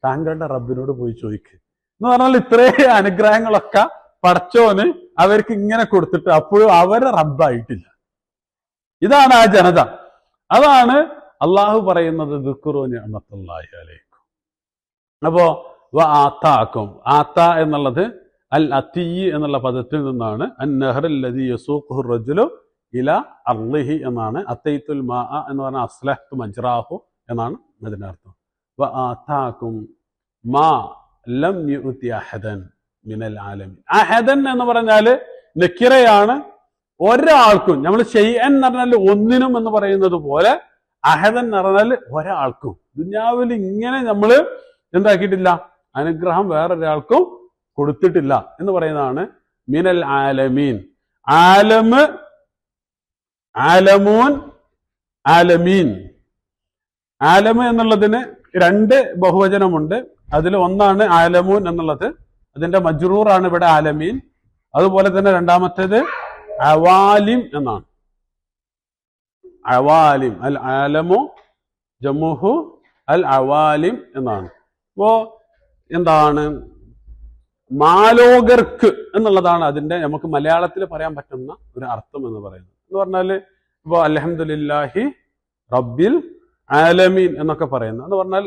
താങ്കളുടെ റബ്ബിനോട് പോയി ചോദിക്ക് എന്ന് പറഞ്ഞാൽ ഇത്രയും അനുഗ്രഹങ്ങളൊക്കെ പടച്ചോന് അവർക്ക് ഇങ്ങനെ കൊടുത്തിട്ട് അപ്പോഴും അവരെ റബ്ബായിട്ടില്ല. ഇതാണ് ആ ജനത. അതാണ് അള്ളാഹു പറയുന്നത് ദുക്റു നിഅമത്തുല്ലാഹി അലൈക്കും. അപ്പോ ആത്താക്കും, ആത്ത എന്നുള്ളത് അൽ അത്തി എന്നുള്ള പദത്തിൽ നിന്നാണ്. അന്നഹ്റല്ലദീ യസൂഖുഹു റജുലു ഇലാ അർളിഹി എന്നാണ്. അത്തൈത്തുൽ മാഅ എന്ന് പറഞ്ഞാൽ അസ്ലഹ്തു മജ്റാഹു എന്നാണ് അതിന്റെ അർത്ഥം. ആത്താക്കും മാ ലം യുഅതി അഹദൻ മിനൽ ആലമീൻ. അഹദൻ എന്ന് പറഞ്ഞാൽ നക്കിറയാണ്. ഒരാൾക്കും, നമ്മൾ ഷൈഅൻ എന്ന് പറഞ്ഞാൽ ഒന്നിനും എന്ന് പറയുന്നത് പോലെ അഹദൻ എന്ന് പറഞ്ഞാൽ ഒരാൾക്കും ദുനിയാവിൽ ഇങ്ങനെ നമ്മൾ എന്താക്കിയിട്ടില്ല, അനുഗ്രഹം വേറൊരാൾക്കും കൊടുത്തിട്ടില്ല എന്ന് പറയുന്നതാണ് മിനൽ ആലമീൻ. ആലമ്, ആലമൂൻ, ആലമീൻ. ആലമ് എന്നുള്ളതിന് 2 ബഹുവചനമുണ്ട്. അതിൽ ഒന്നാണ് ആലമൂൻ എന്നുള്ളത്, അതിന്റെ മജ്റൂറാണ് ഇവിടെ ആലമീൻ. അതുപോലെ തന്നെ രണ്ടാമത്തേത് അവാലിം എന്നാണ്. അവാലിം, അൽ ആലമു ജമുഹു അൽ അവാലിം എന്നാണ്. അപ്പോ എന്താണ് മാലോകർക്ക് എന്നുള്ളതാണ് അതിന്റെ നമുക്ക് മലയാളത്തിൽ പറയാൻ പറ്റുന്ന ഒരു അർത്ഥം എന്ന് പറയുന്നത്. എന്ന് പറഞ്ഞാല് ഇപ്പൊ അൽഹംദുലില്ലാഹി റബ്ബിൽ ആലമീൻ എന്നൊക്കെ പറയുന്നത് എന്ന് പറഞ്ഞാൽ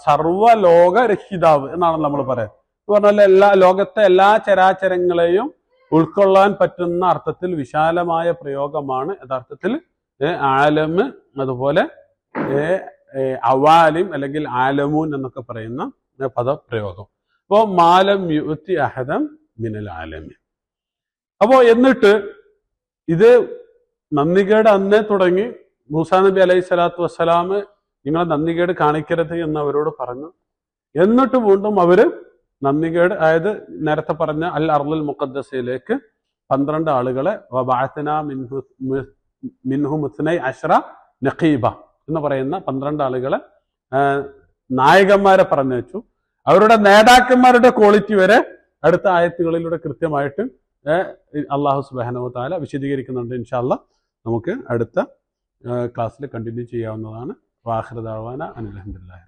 സർവ്വലോക രക്ഷിതാവ് എന്നാണ് നമ്മൾ പറയുന്നത്. എന്ന് പറഞ്ഞാൽ ലോകത്തെ എല്ലാ ചരാചരങ്ങളെയും ഉൾക്കൊള്ളാൻ പറ്റുന്ന അർത്ഥത്തിൽ വിശാലമായ പ്രയോഗമാണ് യഥാർത്ഥത്തിൽ ആലമ്, അതുപോലെ അവാലിം അല്ലെങ്കിൽ ആലമൂൻ എന്നൊക്കെ പറയുന്ന പദപ്രയോഗം. അപ്പോ മാലം യുഅതി അഹദൻ മിനൽ ആലമീൻ. അപ്പോ എന്നിട്ട് ഇത് നന്ദികേട് അന്നേ തുടങ്ങി. മൂസാ നബി അലൈഹി സ്വലാത്തു വസ്സലാം നിങ്ങൾ നന്ദികേട് കാണിക്കരുത് എന്ന് അവരോട് പറഞ്ഞു. എന്നിട്ട് വീണ്ടും അവര് നന്ദികേട്, അതായത് നേരത്തെ പറഞ്ഞ അൽ അർളുൽ മുഖദ്ദസയിലേക്ക് 12 ആളുകളെ വബഅത്നാ മിൻഹു മുസ്നൈ അശ്റ നഖീബ എന്ന് പറയുന്ന 12 ആളുകളെ നായകന്മാരെ പറഞ്ഞു വെച്ചു. അവരുടെ നേതാക്കന്മാരുടെ ക്വാളിറ്റി വരെ അടുത്ത ആയത്തുകളിലൂടെ കൃത്യമായിട്ട് അല്ലാഹു സുബ്ഹാനഹു വ തആല വിശദീകരിക്കുന്നുണ്ട്. ഇൻഷാ അല്ലാഹ് നമുക്ക് അടുത്ത ക്ലാസ്സിൽ കണ്ടിന്യൂ ചെയ്യാവുന്നതാണ്. വാഖിറു ദഅവാന അനിൽ ഹംദുലില്ലാഹി.